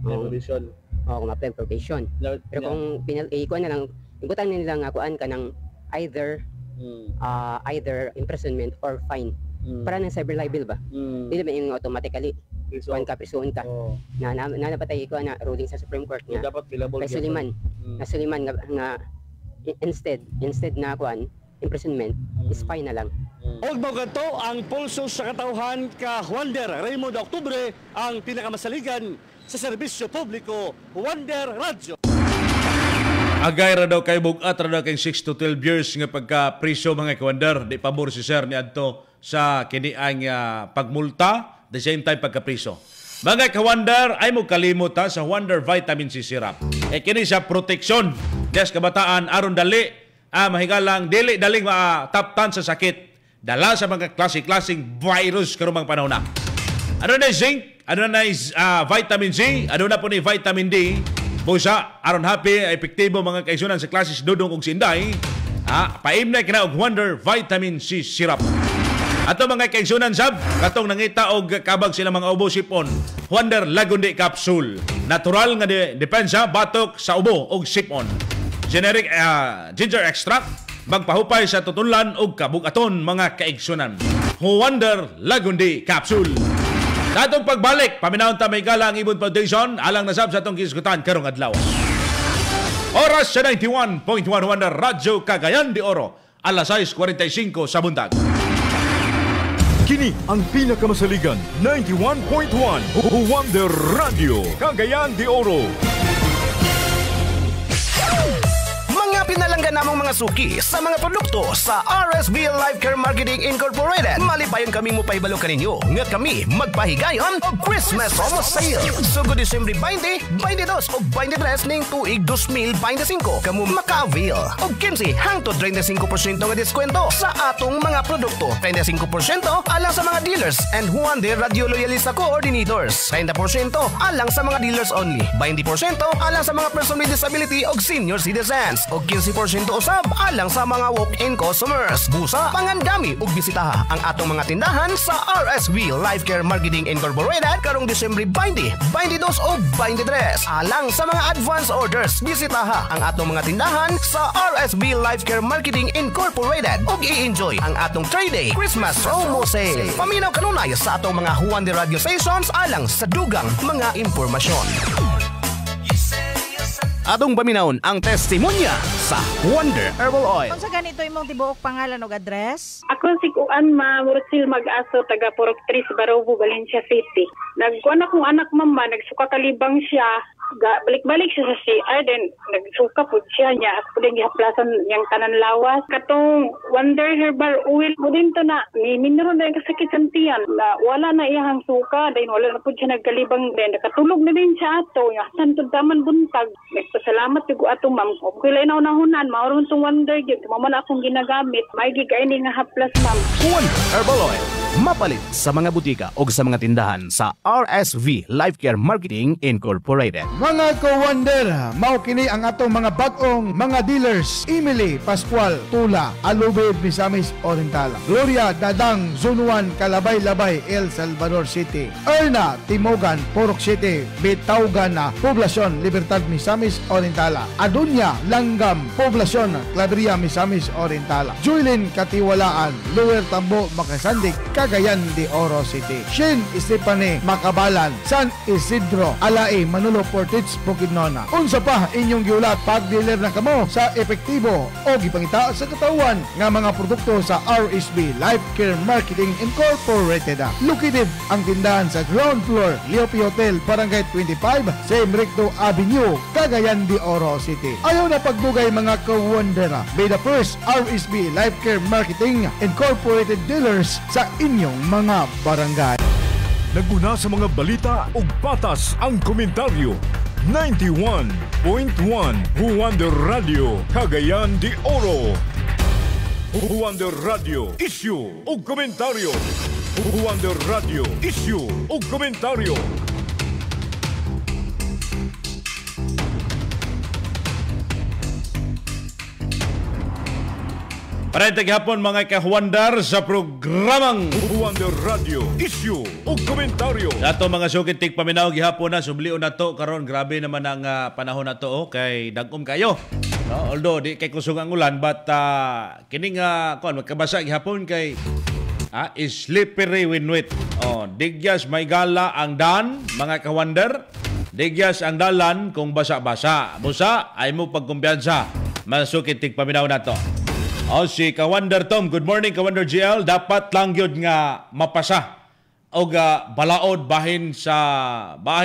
Probation. Kung ma-apply probation. Pero kung ikuan na lang ibutan nila nga kuan ka ng either imprisonment or fine. Para ng cyber libel ba? Dili ba yung automatically kuan ka prisuon ka. Na napatay ko na ruling sa Supreme Court nga. Dapat billable. Kay Suliman. Na Suliman nga instead na kuan imprisonment is fine na lang. Og ganito ang pulso sa katauhan ka Wonder Raymond Octubre ang pinakamasaligan sa serbisyo publiko Wonder Radio. Agay ra daw kay bugat ra daw kay 6 to 12 years nga pagka-priso mga ka-Wonder. Di pabor si sir ni adto sa kini ang pagmulta, the same time pagka-priso. Mga ka-Wonder, ay mo kalimot sa Wonder Vitamin C Syrup. Kini sa proteksyon des kabataan aron dali mahigalang dili daling mataptan sa sakit. Dala sa mga klase-klaseng virus karong mga panahon na. Ano na zinc, ano na vitamin C, ano na po ni vitamin D. Busa, aron happy, epektibo mga kaisunan sa klases dudong ug sinday. Paimnay kina og Wonder Vitamin C Syrup. Ato mga kaisunan sab, katong nangita og kabag sila mga ubo sipon. Wonder Lagundi Capsule. Natural nga depensa batok sa ubo og sipon. Generic ginger extract, magpahupay sa tutunlan og kabugaton mga kaigsunan. Wonder Lagundi Capsule. Datong pagbalik, paminahon ta may gala ang Ibon Foundation, alang nasab sa atong kisgutan karong adlaw. Oras sa 91.1 Wonder Radyo Cagayan de Oro, alas 6:45 sa buntag. Kini ang pinakamasaligan, 91.1 Wonder Radio Cagayan de Oro. Pinalanggan namang mga suki sa mga produkto sa RSB Life Care Marketing Incorporated. Malipayon kami mo paibalo kaninyo nga kami magpahigayon o Christmas promo sale. Sugo Disyembre 20, 22 o 23 ning tuig 2025 kamu maka-avail og 15 hangtod 35% nga diskwento sa atong mga produkto. 35% alang sa mga dealers and Wonder Radio Loyalista Coordinators. 30% alang sa mga dealers only. 20% alang sa mga person with disability o senior citizens. O 15% usab alang sa mga walk-in customers. Busa, pangandami ug bisitaha ang atong mga tindahan sa RSV Life Care Marketing Incorporated karong Disyembre 20, 22 o 23. Alang sa mga advance orders, bisitaha ang atong mga tindahan sa RSV Life Care Marketing Incorporated ug i-enjoy ang atong 3-day Christmas promo sale. Paminaw kanunay sa atong mga Wonder Radio stations alang sa dugang mga impormasyon. Atong paminawon ang testimonya sa Wonder Herbal Oil. Kung sa ganito imong tibuok pangalan o address? Ako si Kuan Ma Mursil Mag-aso, taga Purok 3, Barobo, Valencia City. Nagkuan akong anak mama, nagsuka kalibang siya. Balik-balik siya sa CR, then nagsuka po siya niya. Ako din gihaplasan niyang tanan lawas. Katong Wonder Herbal Oil mo din to na minuro na yung kasakit sa tiyan. Na wala na iyahang suka, then wala na po siya nagkalibang din. Nakatulog na din siya ato. Yasan to daman buntag. Nagpasalamat ko ato ma'am. Okay lang naunahunan, maroon tong Wonder Gift. Mama na akong ginagamit. May gigaini nga haplas ma'am. Wonder Herbal Oil. Mapalit sa mga butika o sa mga tindahan sa RSV Life Care Marketing Incorporated. Mga ka-Wonder, mao kini ang atong mga bag-ong mga dealers. Emily Pascual, Tula, Alubid, Misamis, Oriental. Gloria Dadang, Zunuan, Kalabay-Labay, El Salvador City. Erna, Timogan, Purok City, Bitaugan, Poblasyon, Libertad, Misamis, Oriental. Adunya, Langgam, Poblasyon, Claveria, Misamis, Oriental. Juilin, Katiwalaan, Lower Tambo, Makasandik, Cagayan de Oro City. Shin Estefane, Makabalan, San Isidro, Alae, Manolo, Portich, Bukidnon. Unsa pa inyong giulat pag-dealer na kamo sa epektibo o gipangita sa katawan nga mga produkto sa RSB Life Care Marketing Incorporated. Located ang tindahan sa ground floor, Leopi Hotel, Barangay 25, Same Recto Avenue, Cagayan de Oro City. Ayaw na pagdugay mga ka-Wonder. Be the first RSB Life Care Marketing Incorporated dealers sa inyong mga barangay. Naguna sa mga balita ug patas ang komentaryo. 91.1 Wonder Radio Cagayan de Oro. Wonder Radio issue ug komentaryo. Wonder Radio issue ug komentaryo. Parenteng hapon mga ka-Wonder sa programang Wonder Radio issue o komentaryo. Ato mga sukitik paminaw gihapon na sublion na to karon grabe naman ang panahon na to kay dagom kayo. No, although di kay kusog ang ulan but kining kon magkabasa gihapon kay is slippery when wet. Digyas may gala ang daan, mga kawander. Digyas ang dalan kung basa-basa. Busa, ay mo pagkumpiyansa. Masukit tigpaminaw na to. Si Kawander Tom, good morning Kawander GL. Dapat lang yun nga mapasa. O balaod bahin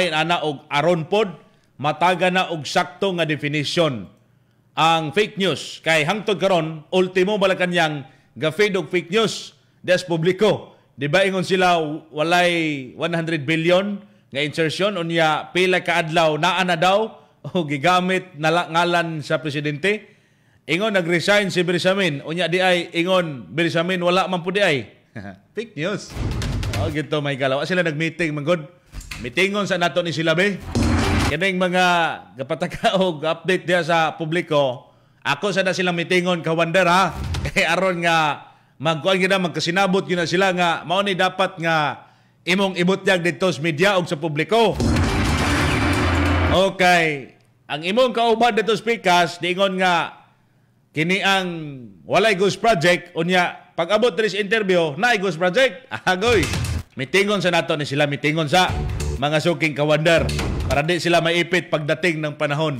ana og aron pod. Mataga na og sakto nga definition. Ang fake news. Kay hangtod karon ultimo balakanyang ga-feed og fake news. Des publiko. Di ba ingon sila walay 100 billion nga insertion unya pila ka adlaw naa na daw o gigamit na ngalan sa presidente. Ingon nag-resign si Bersamin unya di ay ingon Bersamin wala man pud di ay. Fake news. Gito may galaw. Sila nag-meeting mangod. Meetingon sa nato ni sila be. Kining mga gapataka og update diha sa publiko. Ako sa na silang meetingon Kawander ha. Kay aron nga magkuan gyud magkasinabot gyud na sila nga mao ni dapat nga imong ibutyag dito sa media ug sa publiko. Okay, ang imong kauban dito speakers diingon nga kini ang walay ghost project unya pag-abot diri sa interview naay ghost project. Agoy. Mitingon sa nato ni sila mitingon sa mga suking Kawander para di sila maipit pagdating ng panahon.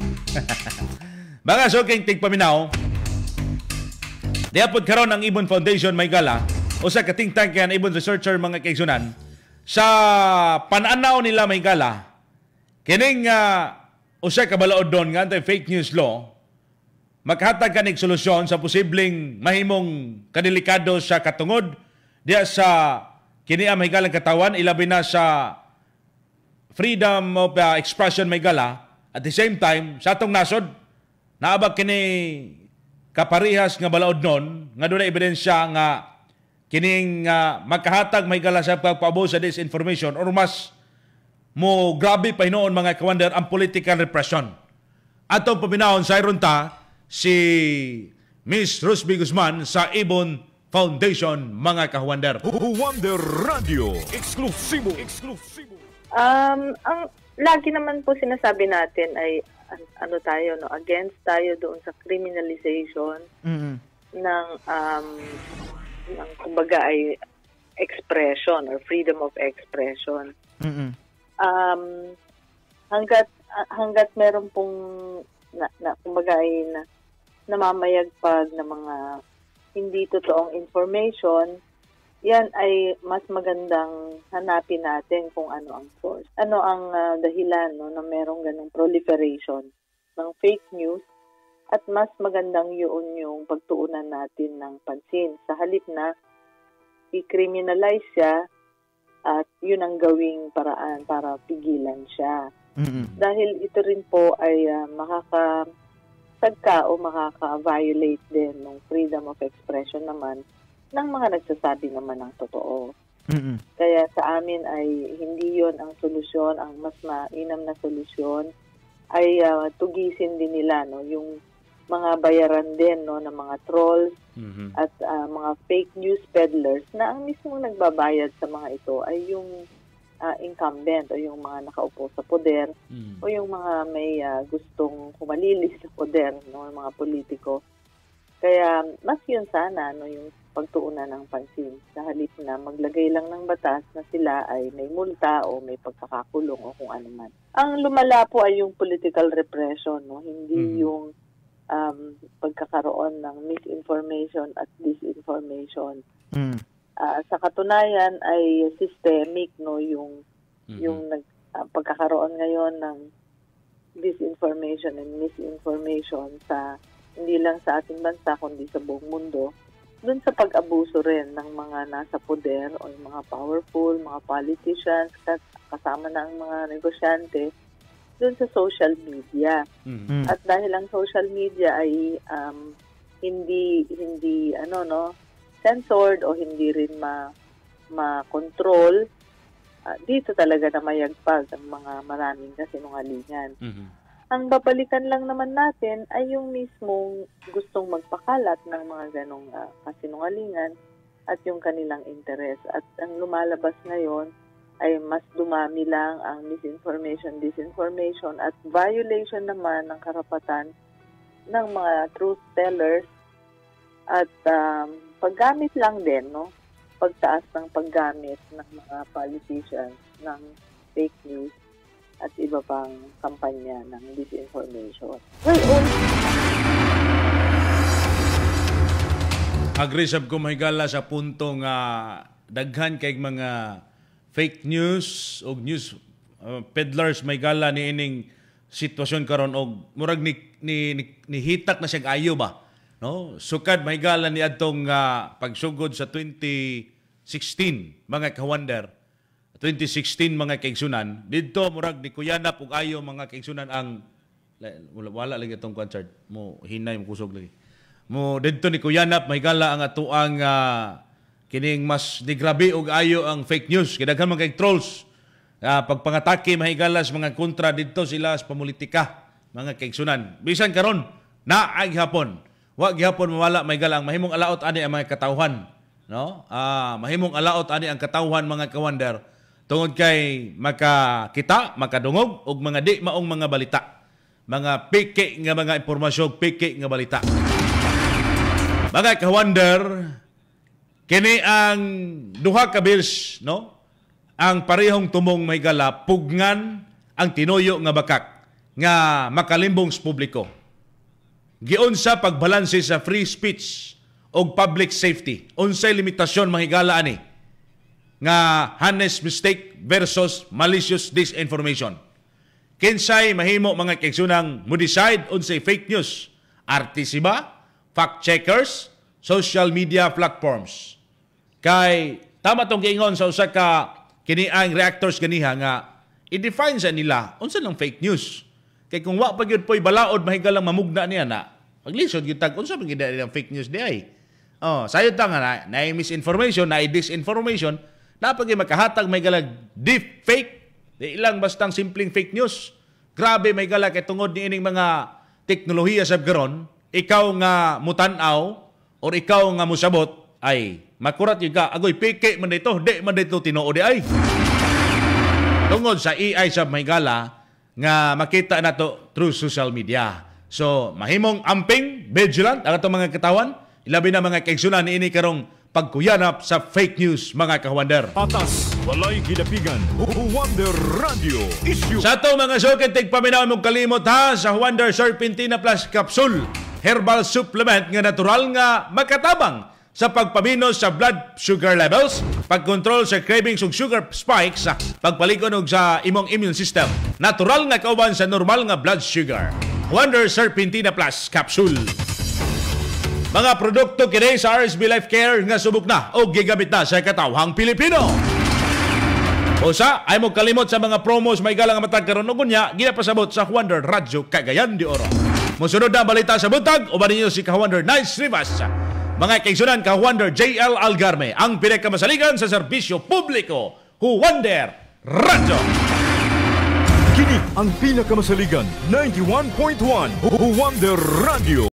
Mga suking tigpaminaw. Diapod karon ang Ibon Foundation may gala usa ka think tank yan Ibon researcher mga kaigsunan sa pananaw nila may gala kining usa ka balaod don nga anti-fake news law maghatag kanig solusyon sa posibleng mahimong kadelikado sa katungod diya sa kini may galang katawan ilabi na sa freedom of expression may gala at the same time sa atong nasod naabag kini kaparihas nga balaod nun nga doon na ebidensya nga kining magkahatag may gala sa pagpaabo sa disinformation or mas mo grabe pa hinoon mga Kawander ang political repression. Atong paminahon sa ironta si Miss Rusby Guzman sa Ibon Foundation mga Kawander. Wonder Radio eksklusibo. Ang lagi naman po sinasabi natin ay ano tayo no against tayo doon sa criminalization ng kumbaga ay expression or freedom of expression. Hanggat meron pong kumbaga ay namamayagpag na mga hindi totoong information, yan ay mas magandang hanapin natin kung ano ang source. Ano ang dahilan no, na merong ganong proliferation ng fake news at mas magandang yun yung pagtuunan natin ng pansin. Sa halip na i-criminalize siya at yun ang gawing paraan para pigilan siya. Dahil ito rin po ay makakasagka o makaka-violate din ng freedom of expression naman ng mga nagsasabi naman ng totoo. Kaya sa amin ay hindi yon ang solusyon. Ang mas mainam na solusyon ay tugisin din nila no yung mga bayaran din no ng mga trolls at mga fake news peddlers na ang mismong nagbabayad sa mga ito ay yung incumbent o yung mga nakaupo sa poder o yung mga may gustong humalili sa poder no mga politiko. Kaya mas yun sana no yung pagtuunan ng pansin sa halip na maglagay lang ng batas na sila ay may multa o may pagkakakulong o kung ano man. Ang lumala po ay yung political repression, no? Hindi yung pagkakaroon ng misinformation at disinformation. Sa katunayan ay systemic no yung pagkakaroon ngayon ng disinformation and misinformation sa hindi lang sa ating bansa kundi sa buong mundo. Doon sa pag-abuso rin ng mga nasa poder o yung mga powerful, mga politicians, kasama na ang mga negosyante, doon sa social media. At dahil ang social media ay hindi censored o hindi rin ma-control, dito talaga na mayagpag ang mga maraming kasinungalingan. Ang babalikan lang naman natin ay yung mismong gustong magpakalat ng mga ganong kasinungalingan at yung kanilang interes. At ang lumalabas ngayon ay mas dumami lang ang misinformation, disinformation at violation naman ng karapatan ng mga truth tellers at paggamit lang din no pagtaas ng paggamit ng mga politicians ng fake news at iba pang kampanya ng disinformation. Agresab ko mahigala sa punto nga daghan kay mga fake news o news peddlers mahigala ni ining sitwasyon karon og murag ni hitak na siya ayo ba, no? Sukad mahigala ni adtong pagsugod sa 2016 mga kawander, 2016 mga kaigsunan didto murag ni kuyanap og ayo mga kaigsunan ang wala lagi itong concert mo hinay mo kusog lagi mo didto ni kuyanap mahigala ang atuang kining mas digrabe og ayo ang fake news kay daghan man kay trolls pagpangatake mahigala sa mga kontra didto sila sa pamulitika mga kaigsunan bisan karon naay gihapon wa gihapon mawala mahigala ang mahimong alaot ani ang mga katawhan, no? Mahimong alaot ani ang katawhan mga kawander tungod kay makakita makadungog og mga di maong mga balita, mga piki nga mga impormasyon, piki nga balita. Mga kawander, kini ang duha ka bills, no? Ang parehong tumong mahigala pugngan ang tinuyo nga bakak nga makalimbong sa publiko. Giunsa pagbalanse sa free speech o public safety. Unsay limitasyon mahigala ani nga honest mistake versus malicious disinformation. Kinsay mahimo mga kaigsunang mo decide unsay fake news? RTC ba? Fact checkers, social media platforms. Kay tama tong giingon sa usa ka kini ang reactors ganiha nga i-define sa nila unsa lang fake news. Kay kung wa pa gyud poy balaod mahigalang mamugna niya na paglisod gyud tag unsa man gyud ang fake news di ay. Sayod ta nga na misinformation, na disinformation, napagi makahatag mahigalang deep fake. Di ilang bastang simpleng fake news. Grabe mahigalang kay tungod ni ining mga teknolohiya sa garon. Ikaw nga mutan-aw or ikaw nga musabot ay makurat yung ka, agoy peke man dito, di man dito tinoo di ay. Tungod sa AI sa mahigala nga makita na to through social media. So, mahimong amping, vigilant, ang itong mga katawan, ilabi na mga kaigsunan ni ini karong pagkuyanap sa fake news mga kawander. Patas, walay gidapigan, Wonder Radio Issue. Sa ito mga sukin, tigpaminaw mong kalimot ha sa Wonder Serpentina Plus Capsule. Herbal supplement nga natural nga makatabang sa pagpaminos sa blood sugar levels, pagkontrol sa cravings ug sugar spikes, pagpalikon og sa imong immune system. Natural nga kauban sa normal nga blood sugar. Wonder Serpentina Plus Capsule. Mga produkto kini sa RSB Life Care nga subok na o gigamit na sa katawhang Pilipino. Usa, ay mo kalimot sa mga promos may galang matag karon ug unya ginapasabot sa Wonder Radio Cagayan de Oro. Mosunod na balita sa buntag, uban ninyo si Ka-Wonder Nice Rivas. Mga kaigsunan, Ka-Wonder JL Algarme, ang pinakamasaligan sa serbisyo publiko, Wonder Radio. Kini ang pinakamasaligan, 91.1 Wonder Radio.